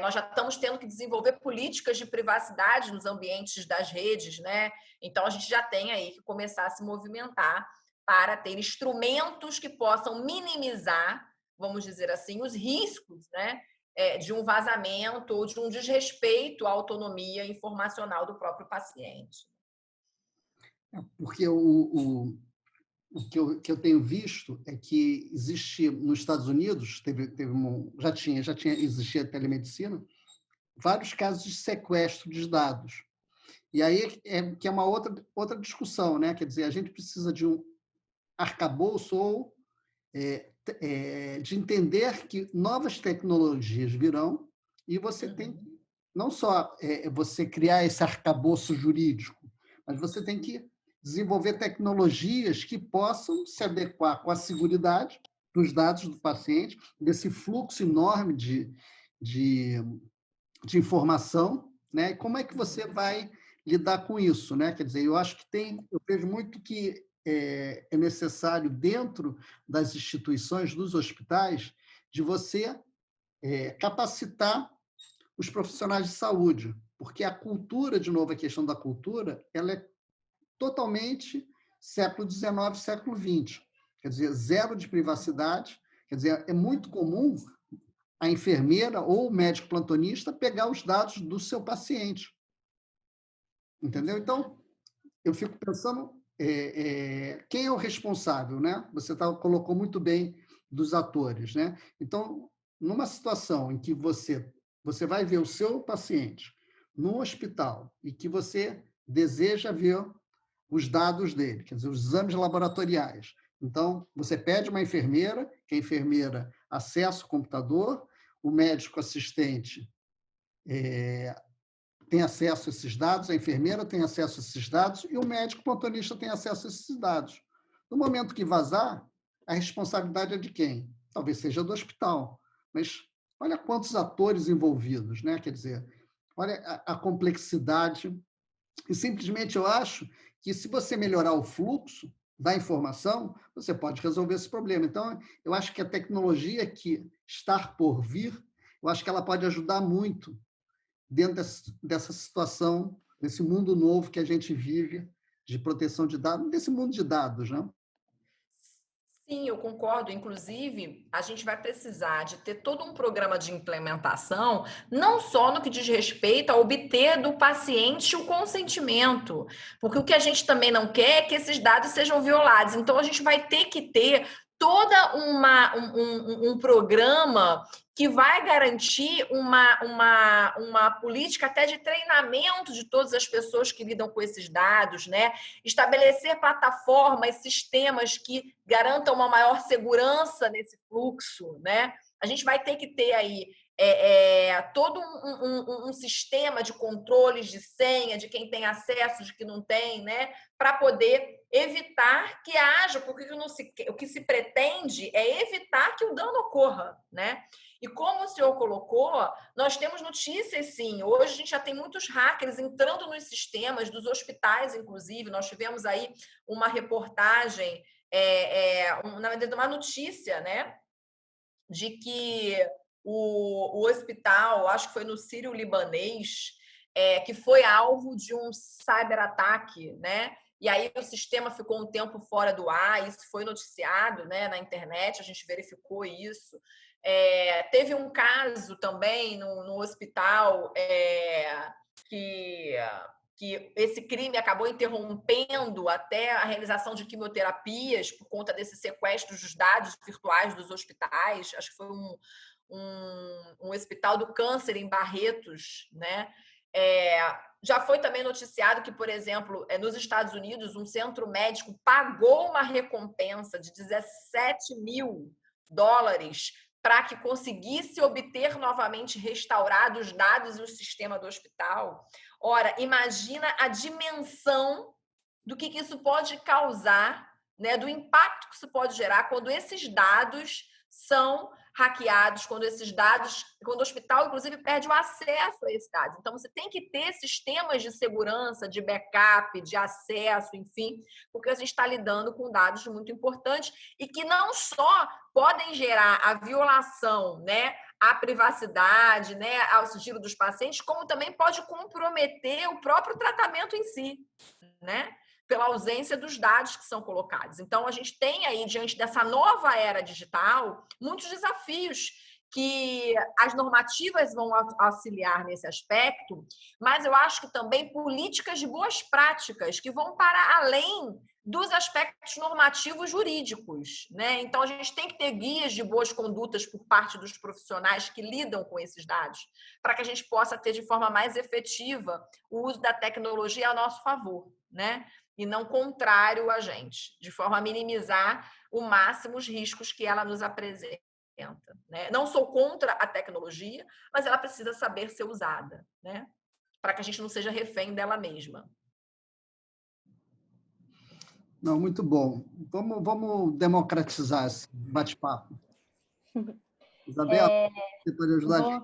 Nós já estamos tendo que desenvolver políticas de privacidade nos ambientes das redes, né? Então, a gente já tem aí que começar a se movimentar para ter instrumentos que possam minimizar, vamos dizer assim, os riscos, né, de um vazamento ou de um desrespeito à autonomia informacional do próprio paciente. Porque o que eu tenho visto é que existe nos Estados Unidos, existia telemedicina, vários casos de sequestro de dados. E aí que é uma outra discussão, né? Quer dizer, a gente precisa de um arcabouço ou de entender que novas tecnologias virão e você tem que não só você criar esse arcabouço jurídico, mas você tem que desenvolver tecnologias que possam se adequar com a seguridade dos dados do paciente, desse fluxo enorme de informação, né? E como é que você vai lidar com isso, né? Quer dizer, eu acho que eu vejo muito que é necessário, dentro das instituições, dos hospitais, de você capacitar os profissionais de saúde, porque a cultura, de novo, a questão da cultura, ela é totalmente século XIX, século XX. Quer dizer, zero de privacidade. Quer dizer, é muito comum a enfermeira ou o médico plantonista pegar os dados do seu paciente. Entendeu? Então, eu fico pensando quem é o responsável, né? Você colocou muito bem dos atores, né? Então, numa situação em que você vai ver o seu paciente no hospital e que você deseja ver os dados dele, quer dizer, os exames laboratoriais. Então, você pede uma enfermeira, que a enfermeira acessa o computador, o médico assistente tem acesso a esses dados, a enfermeira tem acesso a esses dados e o médico plantonista tem acesso a esses dados. No momento que vazar, a responsabilidade é de quem? Talvez seja do hospital, mas olha quantos atores envolvidos, né? Quer dizer, olha a complexidade. E simplesmente eu acho que se você melhorar o fluxo da informação, você pode resolver esse problema. Então, eu acho que a tecnologia que está por vir, eu acho que ela pode ajudar muito dentro dessa situação, desse mundo novo que a gente vive de proteção de dados, desse mundo de dados, né? Sim, eu concordo. Inclusive, a gente vai precisar de ter todo um programa de implementação, não só no que diz respeito a obter do paciente o consentimento, porque o que a gente também não quer é que esses dados sejam violados. Então, a gente vai ter que ter toda um programa que vai garantir uma política até de treinamento de todas as pessoas que lidam com esses dados, né? Estabelecer plataformas, sistemas que garantam uma maior segurança nesse fluxo, né? A gente vai ter que ter aí todo um sistema de controles de senha, de quem tem acesso, de quem não tem, né? Para poder evitar que haja, porque o que se pretende é evitar que o dano ocorra, né? E como o senhor colocou, nós temos notícias, sim. Hoje a gente já tem muitos hackers entrando nos sistemas dos hospitais, inclusive. Nós tivemos aí uma reportagem, na verdade, uma notícia, né, de que o hospital, acho que foi no Sírio-Libanês, que foi alvo de um cyberataque, né? E aí o sistema ficou um tempo fora do ar, isso foi noticiado, né, na internet, a gente verificou isso. Teve um caso também no hospital que esse crime acabou interrompendo até a realização de quimioterapias por conta desse sequestro dos dados virtuais dos hospitais. Acho que foi um hospital do câncer em Barretos, né? Já foi também noticiado que, por exemplo, nos Estados Unidos, um centro médico pagou uma recompensa de $17 mil para que conseguisse obter novamente restaurados os dados e o sistema do hospital. Ora, imagina a dimensão do que isso pode causar, né, do impacto que isso pode gerar quando esses dados são hackeados, quando o hospital, inclusive, perde o acesso a esses dados. Então, você tem que ter sistemas de segurança, de backup, de acesso, enfim, porque a gente está lidando com dados muito importantes e que não só podem gerar a violação, né, à privacidade, né, ao sigilo dos pacientes, como também pode comprometer o próprio tratamento em si, né? Pela ausência dos dados que são colocados. Então, a gente tem aí, diante dessa nova era digital, muitos desafios que as normativas vão auxiliar nesse aspecto, mas eu acho que também políticas de boas práticas que vão para além dos aspectos normativos jurídicos, né? Então, a gente tem que ter guias de boas condutas por parte dos profissionais que lidam com esses dados, para que a gente possa ter de forma mais efetiva o uso da tecnologia a nosso favor, né? E não contrário a gente, de forma a minimizar o máximo os riscos que ela nos apresenta, né? Não sou contra a tecnologia, mas ela precisa saber ser usada, né? Para que a gente não seja refém dela mesma. Não, muito bom. Vamos democratizar esse bate-papo. Isabela, você pode ajudar?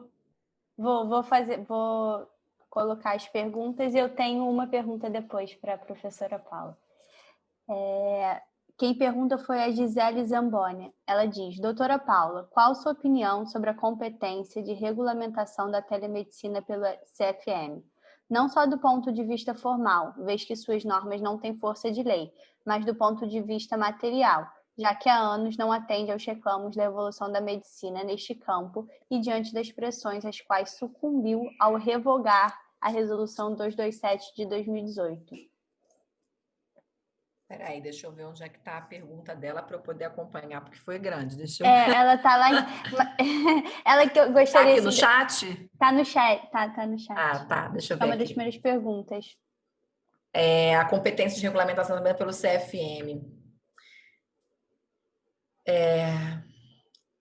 Vou colocar as perguntas e eu tenho uma pergunta depois para a professora Paula. Quem pergunta foi a Gisele Zamboni. Ela diz: doutora Paula, qual sua opinião sobre a competência de regulamentação da telemedicina pela CFM? Não só do ponto de vista formal, vez que suas normas não têm força de lei, mas do ponto de vista material, já que há anos não atende aos reclamos da evolução da medicina neste campo e diante das pressões às quais sucumbiu ao revogar a Resolução 227 de 2018. Peraí, deixa eu ver onde é que está a pergunta dela para eu poder acompanhar, porque foi grande. Deixa eu... ela está lá. Ela que eu gostaria. Tá aqui no chat? Está no chat. Tá no chat. Ah, tá. Deixa eu ver. É uma das primeiras perguntas. A competência de regulamentação também pelo CFM.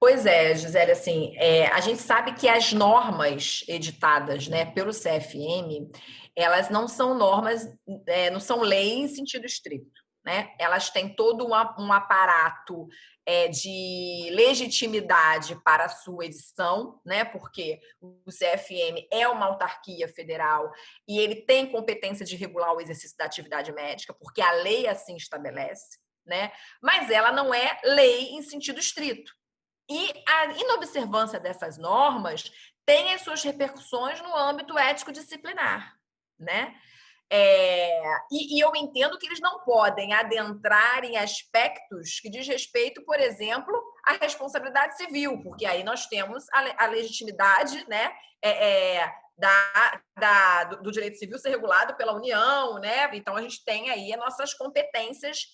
Pois é, Gisele, assim, a gente sabe que as normas editadas, né, pelo CFM, elas não são normas, não são leis em sentido estrito, né? Elas têm todo um aparato de legitimidade para a sua edição, né? Porque o CFM é uma autarquia federal e ele tem competência de regular o exercício da atividade médica, porque a lei assim estabelece, né? Mas ela não é lei em sentido estrito. E a inobservância dessas normas tem as suas repercussões no âmbito ético-disciplinar, né? E eu entendo que eles não podem adentrar em aspectos que diz respeito, por exemplo, à responsabilidade civil, porque aí nós temos a legitimidade, né, do direito civil ser regulado pela União, né? Então a gente tem aí as nossas competências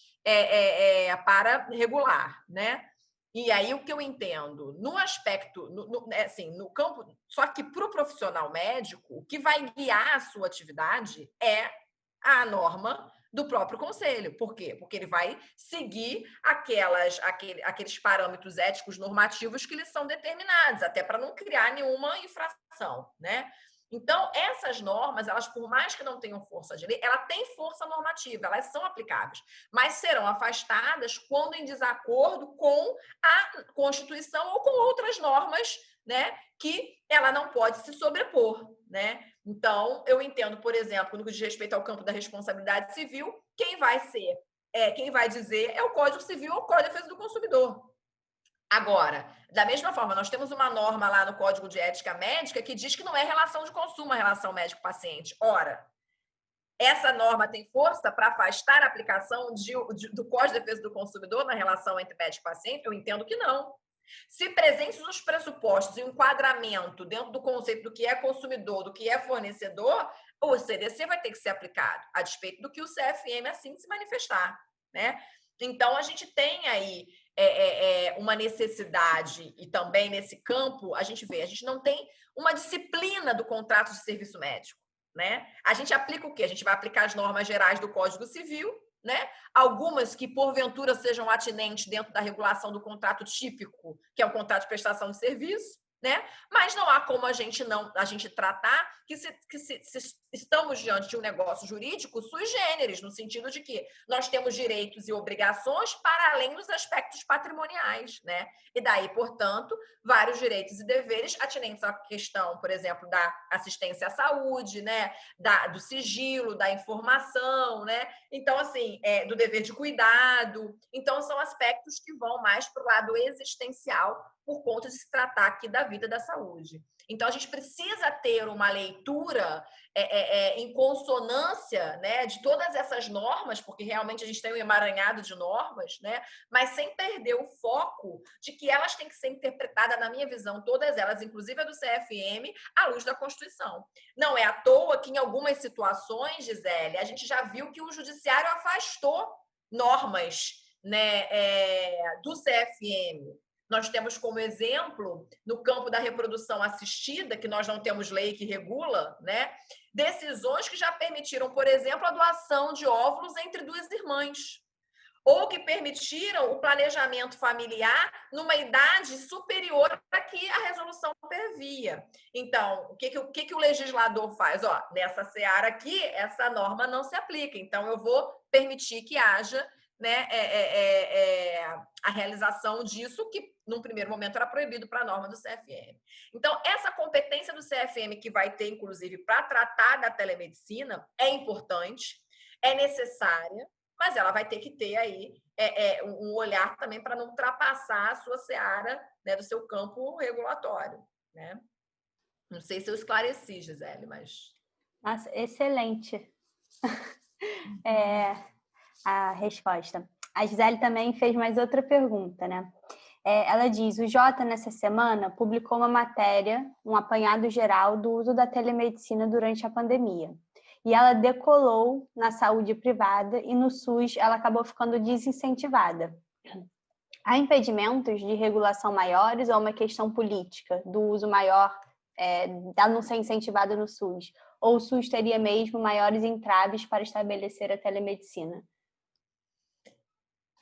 para regular, né? E aí, o que eu entendo, no aspecto, no campo, só que para o profissional médico, o que vai guiar a sua atividade é a norma do próprio conselho. Por quê? Porque ele vai seguir aqueles parâmetros éticos normativos que lhes são determinados, até para não criar nenhuma infração, né? Então, essas normas, elas, por mais que não tenham força de lei, ela tem força normativa, elas são aplicáveis, mas serão afastadas quando em desacordo com a Constituição ou com outras normas, né, que ela não pode se sobrepor, né? Então, eu entendo, por exemplo, no que diz respeito ao campo da responsabilidade civil, quem vai dizer é o Código Civil ou o Código de Defesa do Consumidor. Agora, da mesma forma, nós temos uma norma lá no Código de Ética Médica que diz que não é relação de consumo a relação médico-paciente. Ora, essa norma tem força para afastar a aplicação do Código de Defesa do Consumidor na relação entre médico e paciente? Eu entendo que não. Se presentes os pressupostos e o enquadramento dentro do conceito do que é consumidor, do que é fornecedor, o CDC vai ter que ser aplicado, a despeito do que o CFM assim se manifestar, né? Então, a gente tem aí uma necessidade, e também nesse campo, a gente não tem uma disciplina do contrato de serviço médico, né? A gente aplica o quê? A gente vai aplicar as normas gerais do Código Civil, né? Algumas que, porventura, sejam atinentes dentro da regulação do contrato típico, que é o contrato de prestação de serviço, né? Mas não há como a gente tratar que se estamos diante de um negócio jurídico sui generis, no sentido de que nós temos direitos e obrigações para além dos aspectos patrimoniais, né? E daí, portanto, vários direitos e deveres atinentes à questão, por exemplo, da assistência à saúde, né? Do sigilo, da informação, né? Então, assim, do dever de cuidado. Então, são aspectos que vão mais para o lado existencial por conta de se tratar aqui da vida da saúde. Então, a gente precisa ter uma leitura em consonância, né, de todas essas normas, porque realmente a gente tem um emaranhado de normas, né, mas sem perder o foco de que elas têm que ser interpretadas, na minha visão, todas elas, inclusive a do CFM, à luz da Constituição. Não é à toa que, em algumas situações, Gisele, a gente já viu que o Judiciário afastou normas, né, do CFM. Nós temos como exemplo, no campo da reprodução assistida, que nós não temos lei que regula, né? Decisões que já permitiram, por exemplo, a doação de óvulos entre duas irmãs, ou que permitiram o planejamento familiar numa idade superior à que a resolução previa. Então, o que o legislador faz? Nessa seara aqui, essa norma não se aplica, então eu vou permitir que haja, né, a realização disso, que num primeiro momento era proibido para a norma do CFM. Então, essa competência do CFM, que vai ter, inclusive, para tratar da telemedicina, é importante, é necessária, mas ela vai ter que ter aí um olhar também para não ultrapassar a sua seara, né, do seu campo regulatório, né? Não sei se eu esclareci, Gisele, mas... Nossa, excelente a resposta. A Gisele também fez mais outra pergunta, né? Ela diz, o Jota, nessa semana, publicou uma matéria, um apanhado geral do uso da telemedicina durante a pandemia. E ela decolou na saúde privada e no SUS ela acabou ficando desincentivada. Há impedimentos de regulação maiores ou uma questão política do uso maior da não ser incentivada no SUS? Ou o SUS teria mesmo maiores entraves para estabelecer a telemedicina?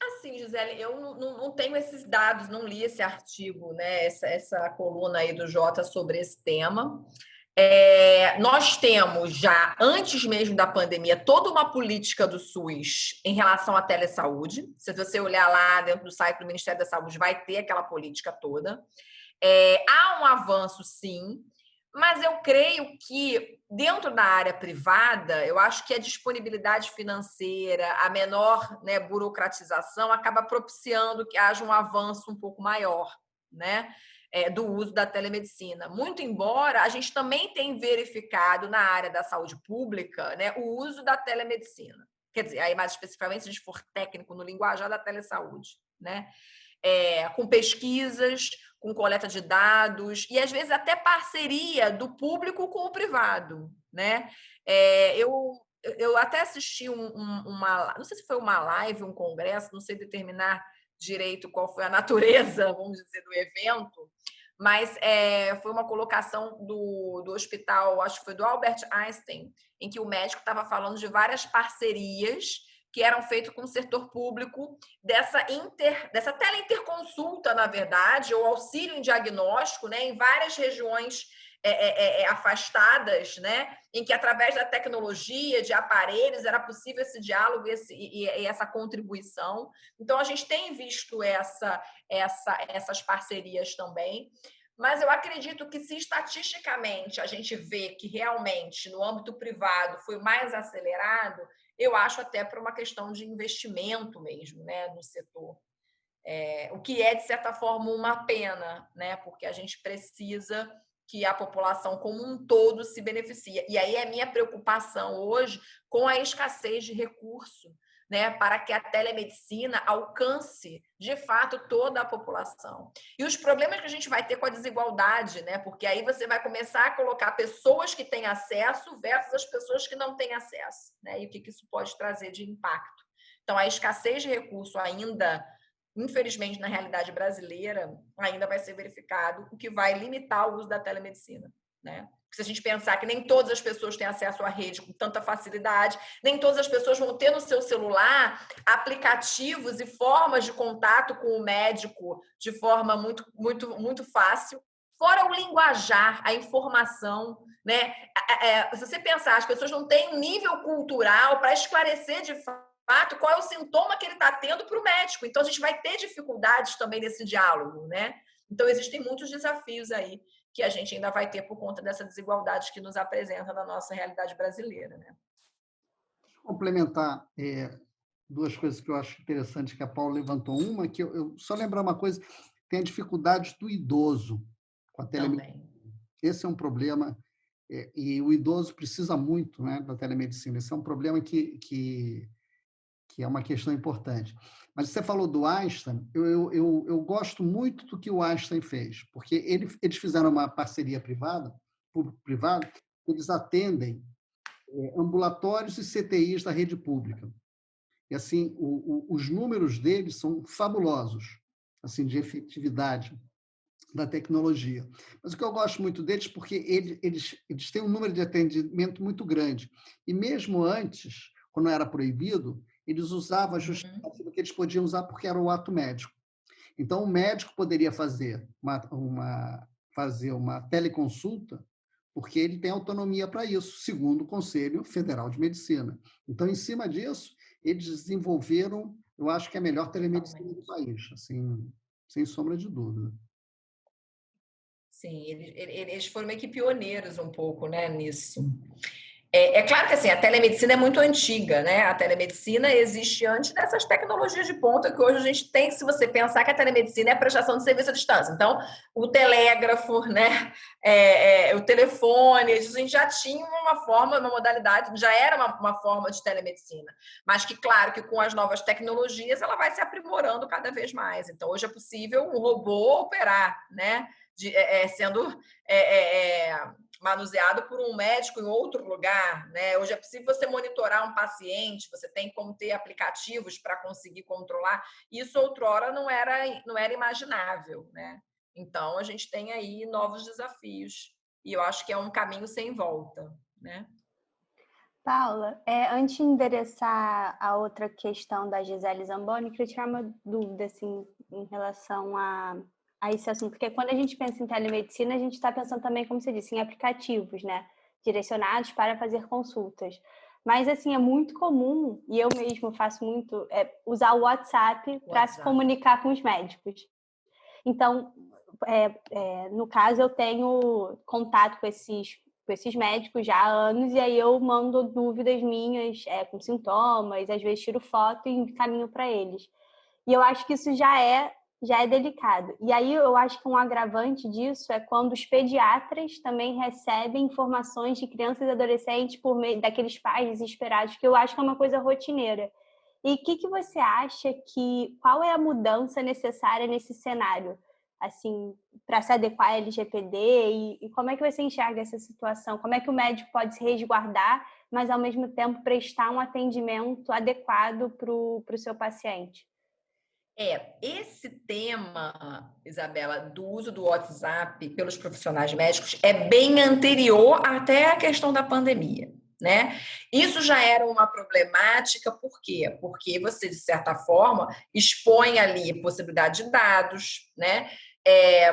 Assim, Gisele, eu não tenho esses dados, não li esse artigo, né? Essa coluna aí do Jota sobre esse tema. Nós temos já, antes mesmo da pandemia, toda uma política do SUS em relação à telesaúde. Se você olhar lá dentro do site do Ministério da Saúde, vai ter aquela política toda. Há um avanço, sim, mas eu creio que dentro da área privada, eu acho que a disponibilidade financeira, a menor, né, burocratização, acaba propiciando que haja um avanço um pouco maior, né? Do uso da telemedicina. Muito embora a gente também tenha verificado na área da saúde pública, né, o uso da telemedicina. Quer dizer, aí mais especificamente, se a gente for técnico no linguajar da telesaúde, né? Com pesquisas, com coleta de dados e, às vezes, até parceria do público com o privado, né? Eu até assisti não sei se foi uma live, um congresso, não sei determinar direito qual foi a natureza, vamos dizer, do evento, mas foi uma colocação do hospital, acho que foi do Albert Einstein, em que o médico estava falando de várias parcerias que eram feitas com o setor público, dessa teleinterconsulta, na verdade, ou auxílio em diagnóstico, né, em várias regiões afastadas, né? Em que, através da tecnologia, de aparelhos, era possível esse diálogo e essa contribuição. Então, a gente tem visto essas parcerias também. Mas eu acredito que, se estatisticamente a gente vê que realmente no âmbito privado foi mais acelerado, eu acho até por uma questão de investimento mesmo, né, no setor. O que é, de certa forma, uma pena, né, porque a gente precisa que a população como um todo se beneficie. E aí é minha preocupação hoje com a escassez de recurso, né, para que a telemedicina alcance, de fato, toda a população. E os problemas que a gente vai ter com a desigualdade, né, porque aí você vai começar a colocar pessoas que têm acesso versus as pessoas que não têm acesso, né, e o que isso pode trazer de impacto. Então, a escassez de recurso ainda, infelizmente, na realidade brasileira, ainda vai ser verificado, o que vai limitar o uso da telemedicina, né? Se a gente pensar que nem todas as pessoas têm acesso à rede com tanta facilidade, nem todas as pessoas vão ter no seu celular aplicativos e formas de contato com o médico de forma muito, muito, muito fácil. Fora o linguajar, a informação, né? Se você pensar, as pessoas não têm um nível cultural para esclarecer de fato qual é o sintoma que ele está tendo para o médico. Então, a gente vai ter dificuldades também nesse diálogo, né? Então, existem muitos desafios aí que a gente ainda vai ter por conta dessa desigualdade que nos apresenta na nossa realidade brasileira, né? Complementar duas coisas que eu acho interessantes que a Paula levantou. Uma, que eu só lembrar uma coisa, tem a dificuldade do idoso com a telemedicina. Esse é um problema, e o idoso precisa muito, né, da telemedicina. Esse é um problema que é uma questão importante. Mas você falou do Einstein, eu gosto muito do que o Einstein fez, porque eles fizeram uma parceria privada, público-privada, eles atendem ambulatórios e CTIs da rede pública. E, assim, os números deles são fabulosos, assim, de efetividade da tecnologia. Mas o que eu gosto muito deles, porque eles têm um número de atendimento muito grande. E mesmo antes, quando era proibido, eles usavam a justificativa que eles podiam usar porque era o ato médico. Então, o médico poderia fazer uma teleconsulta porque ele tem autonomia para isso, segundo o Conselho Federal de Medicina. Então, em cima disso, eles desenvolveram, eu acho que é a melhor telemedicina do país, assim, sem sombra de dúvida. Sim, eles foram meio que pioneiros um pouco, né, nisso. É claro que assim, a telemedicina é muito antiga, né? A telemedicina existe antes dessas tecnologias de ponta que hoje a gente tem, se você pensar que a telemedicina é a prestação de serviço à distância. Então, o telégrafo, né? O telefone, a gente já tinha uma forma, uma modalidade, já era uma forma de telemedicina. Mas que, claro, que com as novas tecnologias ela vai se aprimorando cada vez mais. Então, hoje é possível um robô operar, né? Sendo manuseado por um médico em outro lugar, né? Hoje é possível você monitorar um paciente, você tem como ter aplicativos para conseguir controlar. Isso outrora não era imaginável, né? Então a gente tem aí novos desafios e eu acho que é um caminho sem volta, né? Paula, antes de endereçar a outra questão da Gisele Zamboni, queria tirar uma dúvida assim, em relação a esse assunto, porque quando a gente pensa em telemedicina, a gente está pensando também, como você disse, em aplicativos, né, direcionados para fazer consultas. Mas, assim, é muito comum, e eu mesmo faço muito, usar o WhatsApp para se comunicar com os médicos. Então, no caso, eu tenho contato com esses médicos já há anos, e aí eu mando dúvidas minhas com sintomas, às vezes tiro foto e encaminho para eles. E eu acho que isso já é delicado. E aí eu acho que um agravante disso é quando os pediatras também recebem informações de crianças e adolescentes por meio daqueles pais desesperados, que eu acho que é uma coisa rotineira. E o que você acha qual é a mudança necessária nesse cenário, assim, para se adequar à LGPD e como é que você enxerga essa situação? Como é que o médico pode se resguardar, mas ao mesmo tempo prestar um atendimento adequado para o seu paciente? Esse tema, Isabela, do uso do WhatsApp pelos profissionais médicos é bem anterior até a questão da pandemia, né? Isso já era uma problemática, por quê? Porque você, de certa forma, expõe ali possibilidade de dados, né?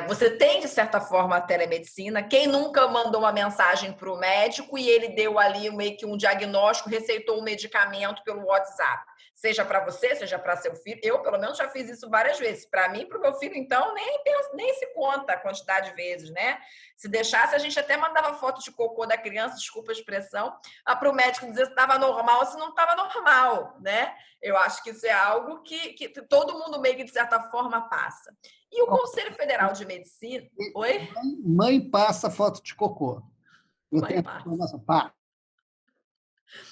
Você tem, de certa forma, a telemedicina. Quem nunca mandou uma mensagem para o médico e ele deu ali meio que um diagnóstico, receitou um medicamento pelo WhatsApp? Seja para você, seja para seu filho. Eu, pelo menos, já fiz isso várias vezes. Para mim, para o meu filho, então, nem se conta a quantidade de vezes, né? Se deixasse, a gente até mandava foto de cocô da criança, desculpa a expressão, para o médico dizer se estava normal ou se não estava normal, né? Eu acho que isso é algo que todo mundo meio que, de certa forma, passa. E o Conselho Federal de Medicina... Oi? Mãe passa foto de cocô. Eu Mãe tenho passa. informação. Pá.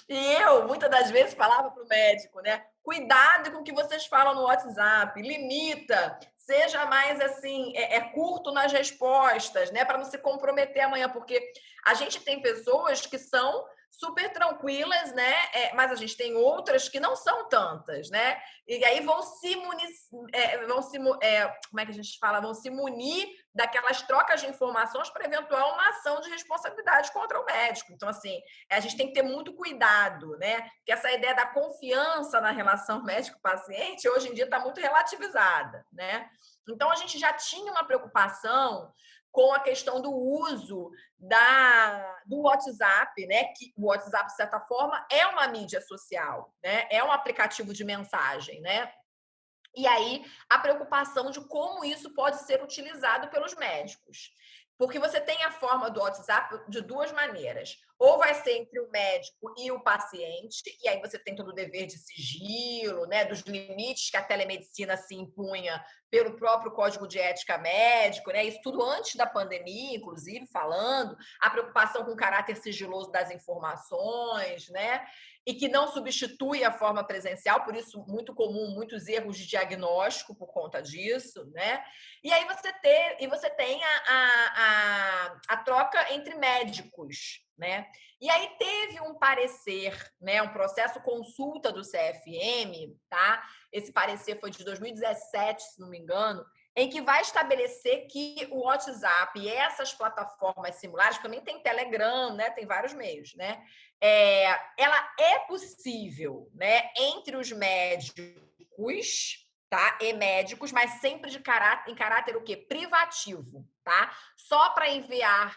E eu, muitas das vezes, falava para o médico, né? Cuidado com o que vocês falam no WhatsApp, limita, seja mais assim, curto nas respostas, né? Para não se comprometer amanhã, porque a gente tem pessoas que são super tranquilas, né? Mas a gente tem outras que não são tantas, né? E aí vão se munir, como é que a gente fala? Vão se munir daquelas trocas de informações para eventual uma ação de responsabilidade contra o médico. Então, assim, a gente tem que ter muito cuidado, né? Porque essa ideia da confiança na relação médico-paciente, hoje em dia, está muito relativizada, né? Então, a gente já tinha uma preocupação com a questão do uso do WhatsApp, né? Que o WhatsApp, de certa forma, é uma mídia social, né? É um aplicativo de mensagem, né? E aí, a preocupação de como isso pode ser utilizado pelos médicos. Porque você tem a forma do WhatsApp de duas maneiras. Ou vai ser entre o médico e o paciente, e aí você tem todo o dever de sigilo, né, dos limites que a telemedicina se impunha pelo próprio Código de Ética Médico, né, isso tudo antes da pandemia, inclusive, falando, a preocupação com o caráter sigiloso das informações, né, e que não substitui a forma presencial, por isso muito comum, muitos erros de diagnóstico por conta disso, né? E aí você tem a troca entre médicos, né? E aí teve um parecer, né, um processo consulta do CFM, tá? Esse parecer foi de 2017, se não me engano, em que vai estabelecer que o WhatsApp e essas plataformas similares, também tem Telegram, né? Tem vários meios, né? Ela é possível, né, entre os médicos, tá, e médicos, mas sempre em caráter o quê? Privativo, tá? Só para enviar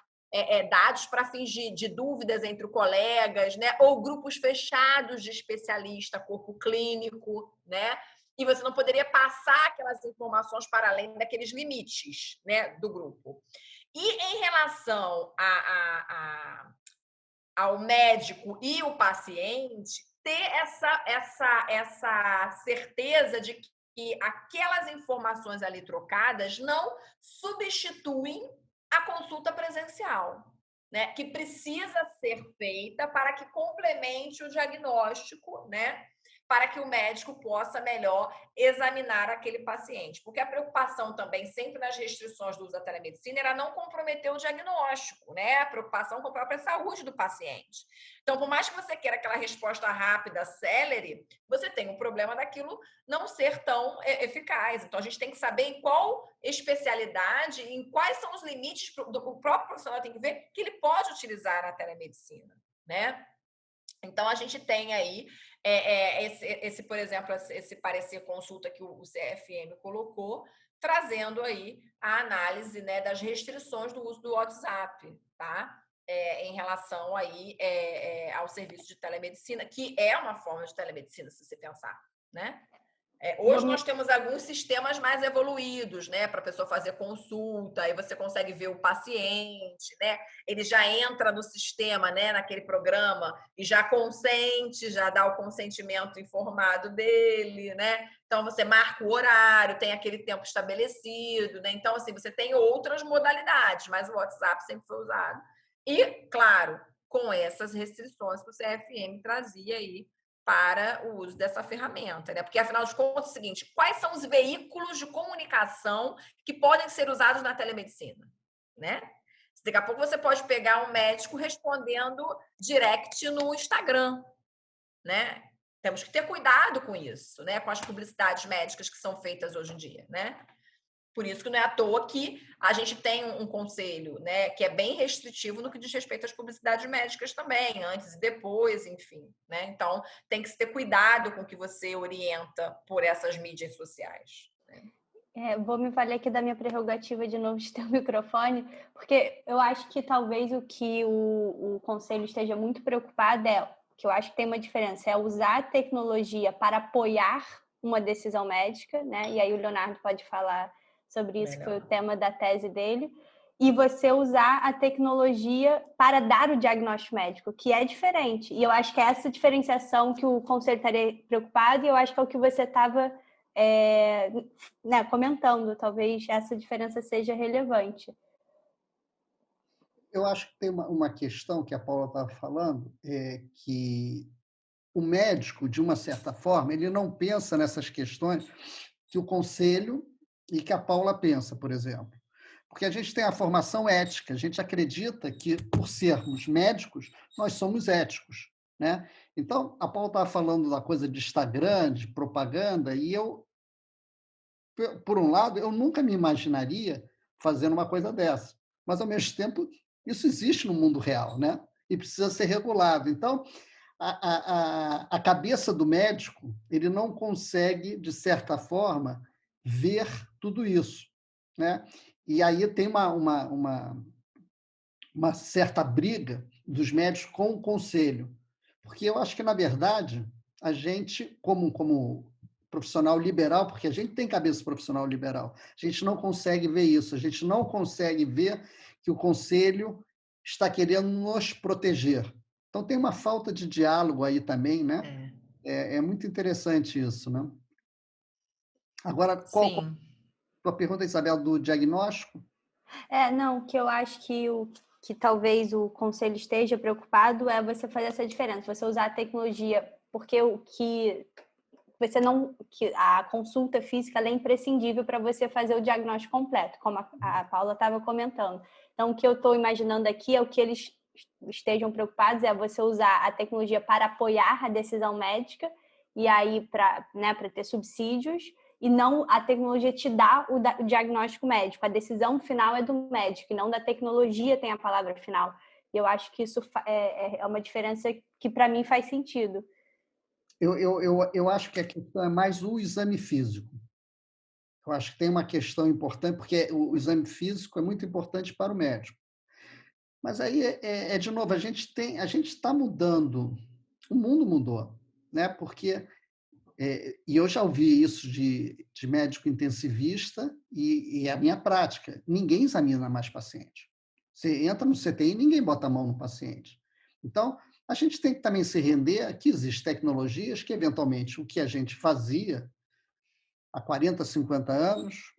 dados para fins de dúvidas entre colegas, né, ou grupos fechados de especialista, corpo clínico, né? E você não poderia passar aquelas informações para além daqueles limites, né, do grupo. E em relação ao médico e o paciente, ter essa certeza de que aquelas informações ali trocadas não substituem a consulta presencial, né? Que precisa ser feita para que complemente o diagnóstico, né? Para que o médico possa melhor examinar aquele paciente. Porque a preocupação também, sempre nas restrições do uso da telemedicina, era não comprometer o diagnóstico, né? A preocupação com a própria saúde do paciente. Então, por mais que você queira aquela resposta rápida, célere, você tem um problema daquilo não ser tão eficaz. Então, a gente tem que saber em qual especialidade, em quais são os limites o próprio profissional tem que ver que ele pode utilizar a telemedicina, né? Então, a gente tem aí por exemplo, esse parecer consulta que o CFM colocou, trazendo aí a análise, né, das restrições do uso do WhatsApp, tá? Em relação aí ao serviço de telemedicina, que é uma forma de telemedicina, se você pensar, né? Hoje nós temos alguns sistemas mais evoluídos, né, para a pessoa fazer consulta, aí você consegue ver o paciente, né? Ele já entra no sistema, né, naquele programa e já consente, já dá o consentimento informado dele, né? Então você marca o horário, tem aquele tempo estabelecido, né? Então assim, você tem outras modalidades, mas o WhatsApp sempre foi usado. E, claro, com essas restrições que o CFM trazia aí para o uso dessa ferramenta, né? Porque, afinal de contas, é o seguinte, quais são os veículos de comunicação que podem ser usados na telemedicina, né? Daqui a pouco você pode pegar um médico respondendo direct no Instagram, né? Temos que ter cuidado com isso, né? Com as publicidades médicas que são feitas hoje em dia, né? Por isso que não é à toa que a gente tem um conselho, né, que é bem restritivo no que diz respeito às publicidades médicas também, antes e depois, enfim, né? Então, tem que se ter cuidado com o que você orienta por essas mídias sociais, né? Vou me valer aqui da minha prerrogativa de novo de ter o microfone, porque eu acho que talvez o que o Conselho esteja muito preocupado que eu acho que tem uma diferença, é usar a tecnologia para apoiar uma decisão médica, né? E aí o Leonardo pode falar sobre isso, que foi o tema da tese dele, e você usar a tecnologia para dar o diagnóstico médico, que é diferente. E eu acho que é essa diferenciação que o Conselho estaria preocupado, e eu acho que é o que você estava né, comentando. Talvez essa diferença seja relevante. Eu acho que tem uma questão que a Paula estava falando, que o médico, de uma certa forma, ele não pensa nessas questões que o Conselho e que a Paula pensa, por exemplo. Porque a gente tem a formação ética, a gente acredita que, por sermos médicos, nós somos éticos, né? Então, a Paula estava falando da coisa de Instagram, de propaganda, e eu, por um lado, eu nunca me imaginaria fazendo uma coisa dessa. Mas, ao mesmo tempo, isso existe no mundo real, né? E precisa ser regulado. Então, a cabeça do médico, ele não consegue, de certa forma, ver tudo isso, né? E aí tem uma certa briga dos médicos com o conselho, porque eu acho que, na verdade, a gente, como profissional liberal, porque a gente tem cabeça profissional liberal, a gente não consegue ver isso, a gente não consegue ver que o conselho está querendo nos proteger. Então, tem uma falta de diálogo aí também, né? É muito interessante isso, né? Agora, qual a tua pergunta, Isabel, do diagnóstico? Não, que eu acho que talvez o conselho esteja preocupado é você fazer essa diferença, você usar a tecnologia, porque que a consulta física é imprescindível para você fazer o diagnóstico completo, como a Paula estava comentando. Então, o que eu estou imaginando aqui é o que eles estejam preocupados é você usar a tecnologia para apoiar a decisão médica e aí para ter subsídios, e não a tecnologia te dá o diagnóstico médico. A decisão final é do médico, e não da tecnologia tem a palavra final. E eu acho que isso é uma diferença que, para mim, faz sentido. Eu acho que a questão é mais o exame físico. Eu acho que tem uma questão importante, porque o exame físico é muito importante para o médico. Mas aí, de novo, a gente está mudando, o mundo mudou, né? Porque e eu já ouvi isso de médico intensivista e a minha prática. Ninguém examina mais paciente. Você entra no CTI, ninguém bota a mão no paciente. Então, a gente tem que também se render a que existem tecnologias que, eventualmente, o que a gente fazia há 40, 50 anos,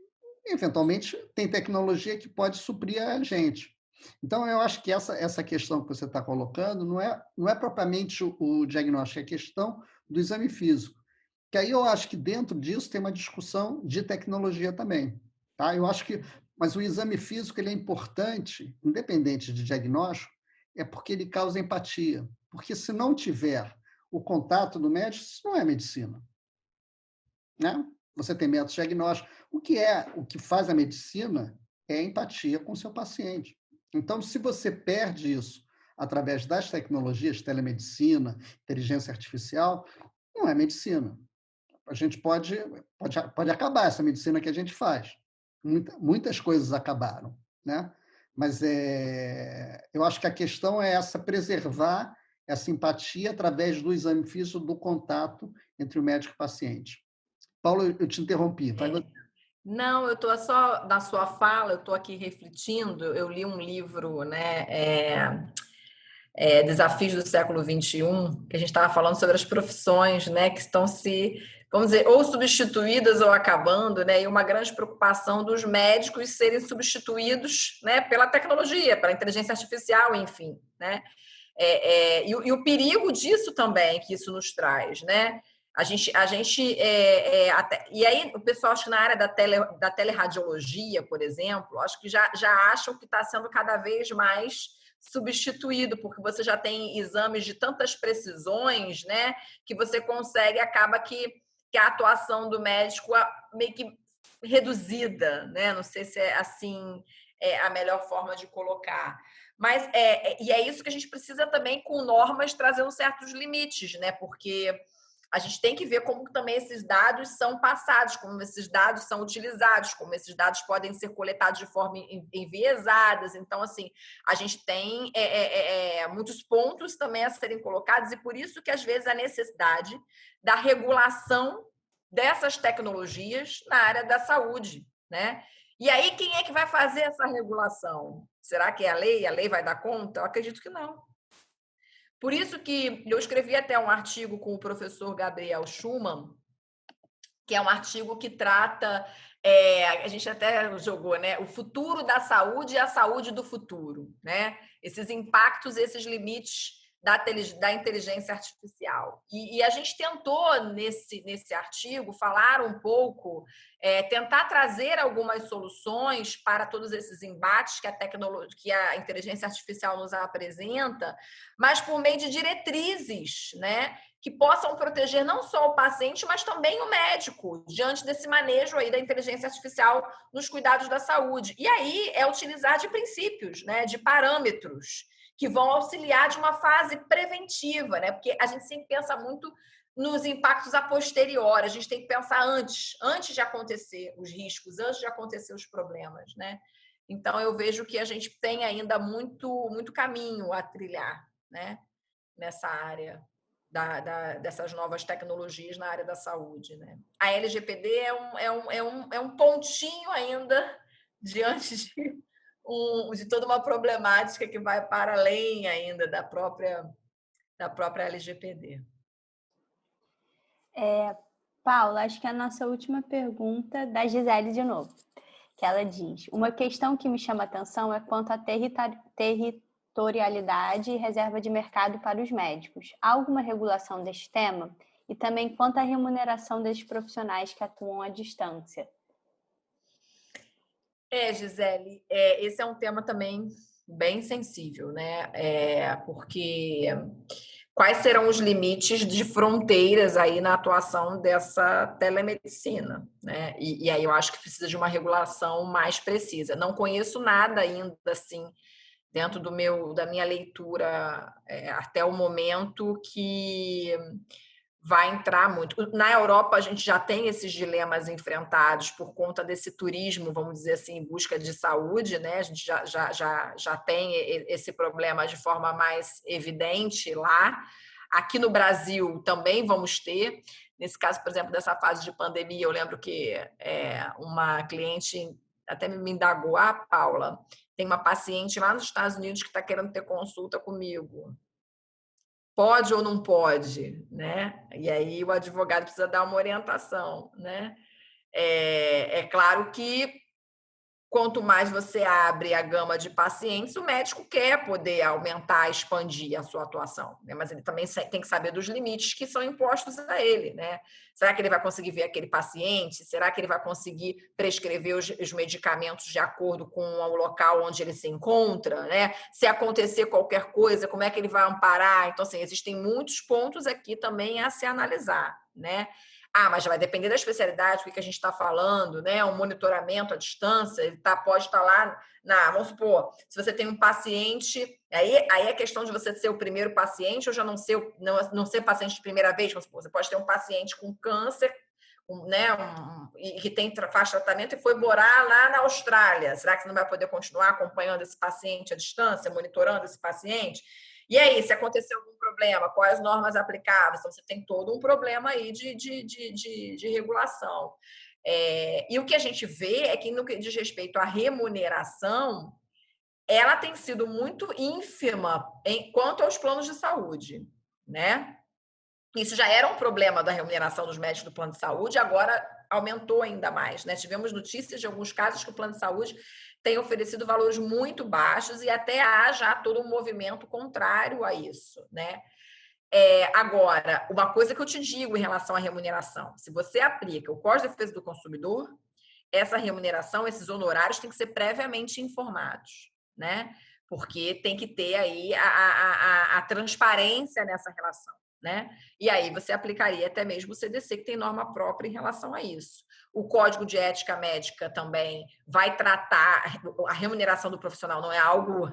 eventualmente tem tecnologia que pode suprir a gente. Então, eu acho que essa questão que você está colocando não é propriamente o diagnóstico, é a questão do exame físico. Que aí eu acho que dentro disso tem uma discussão de tecnologia também. Tá? Eu acho que, mas o exame físico ele é importante, independente de diagnóstico, é porque ele causa empatia. Porque se não tiver o contato do médico, isso não é medicina. Né? Você tem métodos diagnósticos. O que faz a medicina é a empatia com o seu paciente. Então, se você perde isso através das tecnologias, telemedicina, inteligência artificial, não é medicina. A gente pode acabar essa medicina que a gente faz. Muitas coisas acabaram, né? Mas eu acho que a questão é preservar essa empatia através do exame físico, do contato entre o médico e o paciente. Paulo, eu te interrompi. Não, eu estou só na sua fala, eu estou aqui refletindo. Eu li um livro, né? Desafios do século XXI, que a gente estava falando sobre as profissões, né, que estão vamos dizer, ou substituídas ou acabando, né, e uma grande preocupação dos médicos serem substituídos, né, pela tecnologia, pela inteligência artificial, enfim, né, e o perigo disso também que isso nos traz, né. E aí o pessoal, acho que na área da teleradiologia, por exemplo, acho que já acham que está sendo cada vez mais substituído, porque você já tem exames de tantas precisões, né, que você consegue, acaba que a atuação do médico meio que reduzida, né, não sei se é assim a melhor forma de colocar. Mas e é isso que a gente precisa também, com normas, trazer uns certos limites, né, porque A gente tem que ver como também esses dados são passados, como esses dados são utilizados, como esses dados podem ser coletados de forma enviesadas. Então, assim, a gente tem muitos pontos também a serem colocados, e por isso que, às vezes, a necessidade da regulação dessas tecnologias na área da saúde, né? E aí, quem é que vai fazer essa regulação? Será que é a lei? A lei vai dar conta? Eu acredito que não. Por isso que eu escrevi até um artigo com o professor Gabriel Schumann, que é um artigo que trata, a gente até jogou, né? O futuro da saúde e a saúde do futuro, né? Esses impactos, esses limites da inteligência artificial. E a gente tentou, nesse artigo, falar um pouco, tentar trazer algumas soluções para todos esses embates que a inteligência artificial nos apresenta, mas por meio de diretrizes, né, que possam proteger não só o paciente, mas também o médico, diante desse manejo aí da inteligência artificial nos cuidados da saúde. E aí é utilizar de princípios, né, de parâmetros, que vão auxiliar de uma fase preventiva, né? Porque a gente sempre pensa muito nos impactos a posteriori, a gente tem que pensar antes de acontecer os riscos, antes de acontecer os problemas, né? Então, eu vejo que a gente tem ainda muito caminho a trilhar, né? Nessa área dessas novas tecnologias na área da saúde, né? A LGPD é um pontinho ainda diante de toda uma problemática que vai para além ainda da própria LGPD. Paula, acho que a nossa última pergunta da Gisele de novo, que ela diz: uma questão que me chama a atenção é quanto à territorialidade e reserva de mercado para os médicos. Há alguma regulação deste tema? E também quanto à remuneração desses profissionais que atuam à distância? Gisele, esse é um tema também bem sensível, né? Porque quais serão os limites de fronteiras aí na atuação dessa telemedicina, né? E aí eu acho que precisa de uma regulação mais precisa. Não conheço nada ainda assim dentro da minha leitura até o momento que vai entrar muito. Na Europa, a gente já tem esses dilemas enfrentados por conta desse turismo, vamos dizer assim, em busca de saúde, né? A gente já tem esse problema de forma mais evidente lá. Aqui no Brasil também vamos ter. Nesse caso, por exemplo, dessa fase de pandemia, eu lembro que uma cliente até me indagou: Paula, tem uma paciente lá nos Estados Unidos que está querendo ter consulta comigo. Pode ou não pode, né? E aí o advogado precisa dar uma orientação, né? É claro que quanto mais você abre a gama de pacientes, o médico quer poder aumentar, expandir a sua atuação, né? Mas ele também tem que saber dos limites que são impostos a ele, né? Será que ele vai conseguir ver aquele paciente? Será que ele vai conseguir prescrever os medicamentos de acordo com o local onde ele se encontra, né? Se acontecer qualquer coisa, como é que ele vai amparar? Então, assim, existem muitos pontos aqui também a se analisar, né? Mas já vai depender da especialidade, do que a gente está falando, né? Um monitoramento à distância, ele pode estar lá vamos supor, se você tem um paciente, aí é questão de você ser o primeiro paciente ou já não ser paciente de primeira vez. Vamos supor, você pode ter um paciente com câncer, né? E que faz tratamento e foi morar lá na Austrália. Será que você não vai poder continuar acompanhando esse paciente à distância, monitorando esse paciente? E aí, se acontecer algum problema, quais normas aplicáveis? Então, você tem todo um problema aí de regulação. E o que a gente vê é que, no que diz respeito à remuneração, ela tem sido muito ínfima quanto aos planos de saúde, né? Isso já era um problema da remuneração dos médicos do plano de saúde, agora aumentou ainda mais, né? Tivemos notícias de alguns casos que o plano de saúde tem oferecido valores muito baixos e até há já todo um movimento contrário a isso, né? Agora, uma coisa que eu te digo em relação à remuneração: se você aplica o Código de Defesa do Consumidor, essa remuneração, esses honorários têm que ser previamente informados, né? Porque tem que ter aí a transparência nessa relação. né? E aí você aplicaria até mesmo o CDC, que tem norma própria em relação a isso. O Código de Ética Médica também vai tratar a remuneração do profissional, não é algo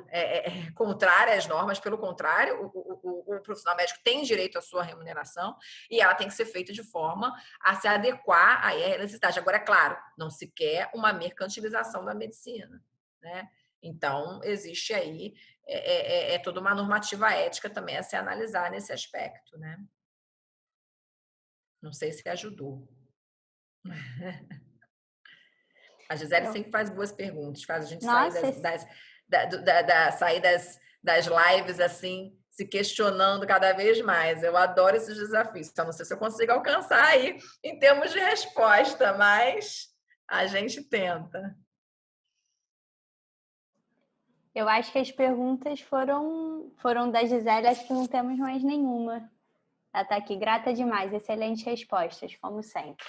contrário às normas, pelo contrário, o profissional médico tem direito à sua remuneração e ela tem que ser feita de forma a se adequar à necessidade. Agora, é claro, não se quer uma mercantilização da medicina, né? Então, existe aí toda uma normativa ética também a se analisar nesse aspecto, né? Não sei se ajudou. A Gisele sempre faz boas perguntas, faz a gente sair das lives assim, se questionando cada vez mais. Eu adoro esses desafios. Então, não sei se eu consigo alcançar aí em termos de resposta, mas a gente tenta. Eu acho que as perguntas foram da Gisele, acho que não temos mais nenhuma. Ela está aqui, grata demais, excelentes respostas, como sempre.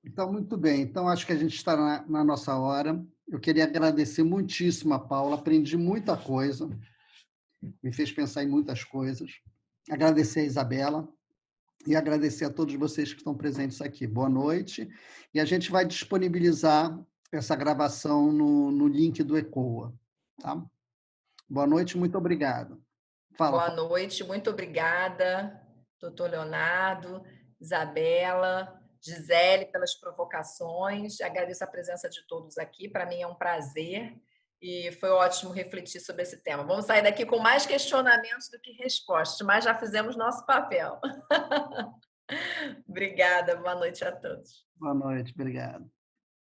Então, muito bem. Então, acho que a gente está na nossa hora. Eu queria agradecer muitíssimo a Paula, aprendi muita coisa, me fez pensar em muitas coisas. Agradecer a Isabela e agradecer a todos vocês que estão presentes aqui. Boa noite. E a gente vai disponibilizar essa gravação no link do ECOA. Tá? Boa noite, muito obrigado. Boa noite, muito obrigada, doutor Leonardo, Isabela, Gisele, pelas provocações. Agradeço a presença de todos aqui, para mim é um prazer e foi ótimo refletir sobre esse tema. Vamos sair daqui com mais questionamentos do que respostas, mas já fizemos nosso papel. Obrigada, boa noite a todos. Boa noite, obrigado.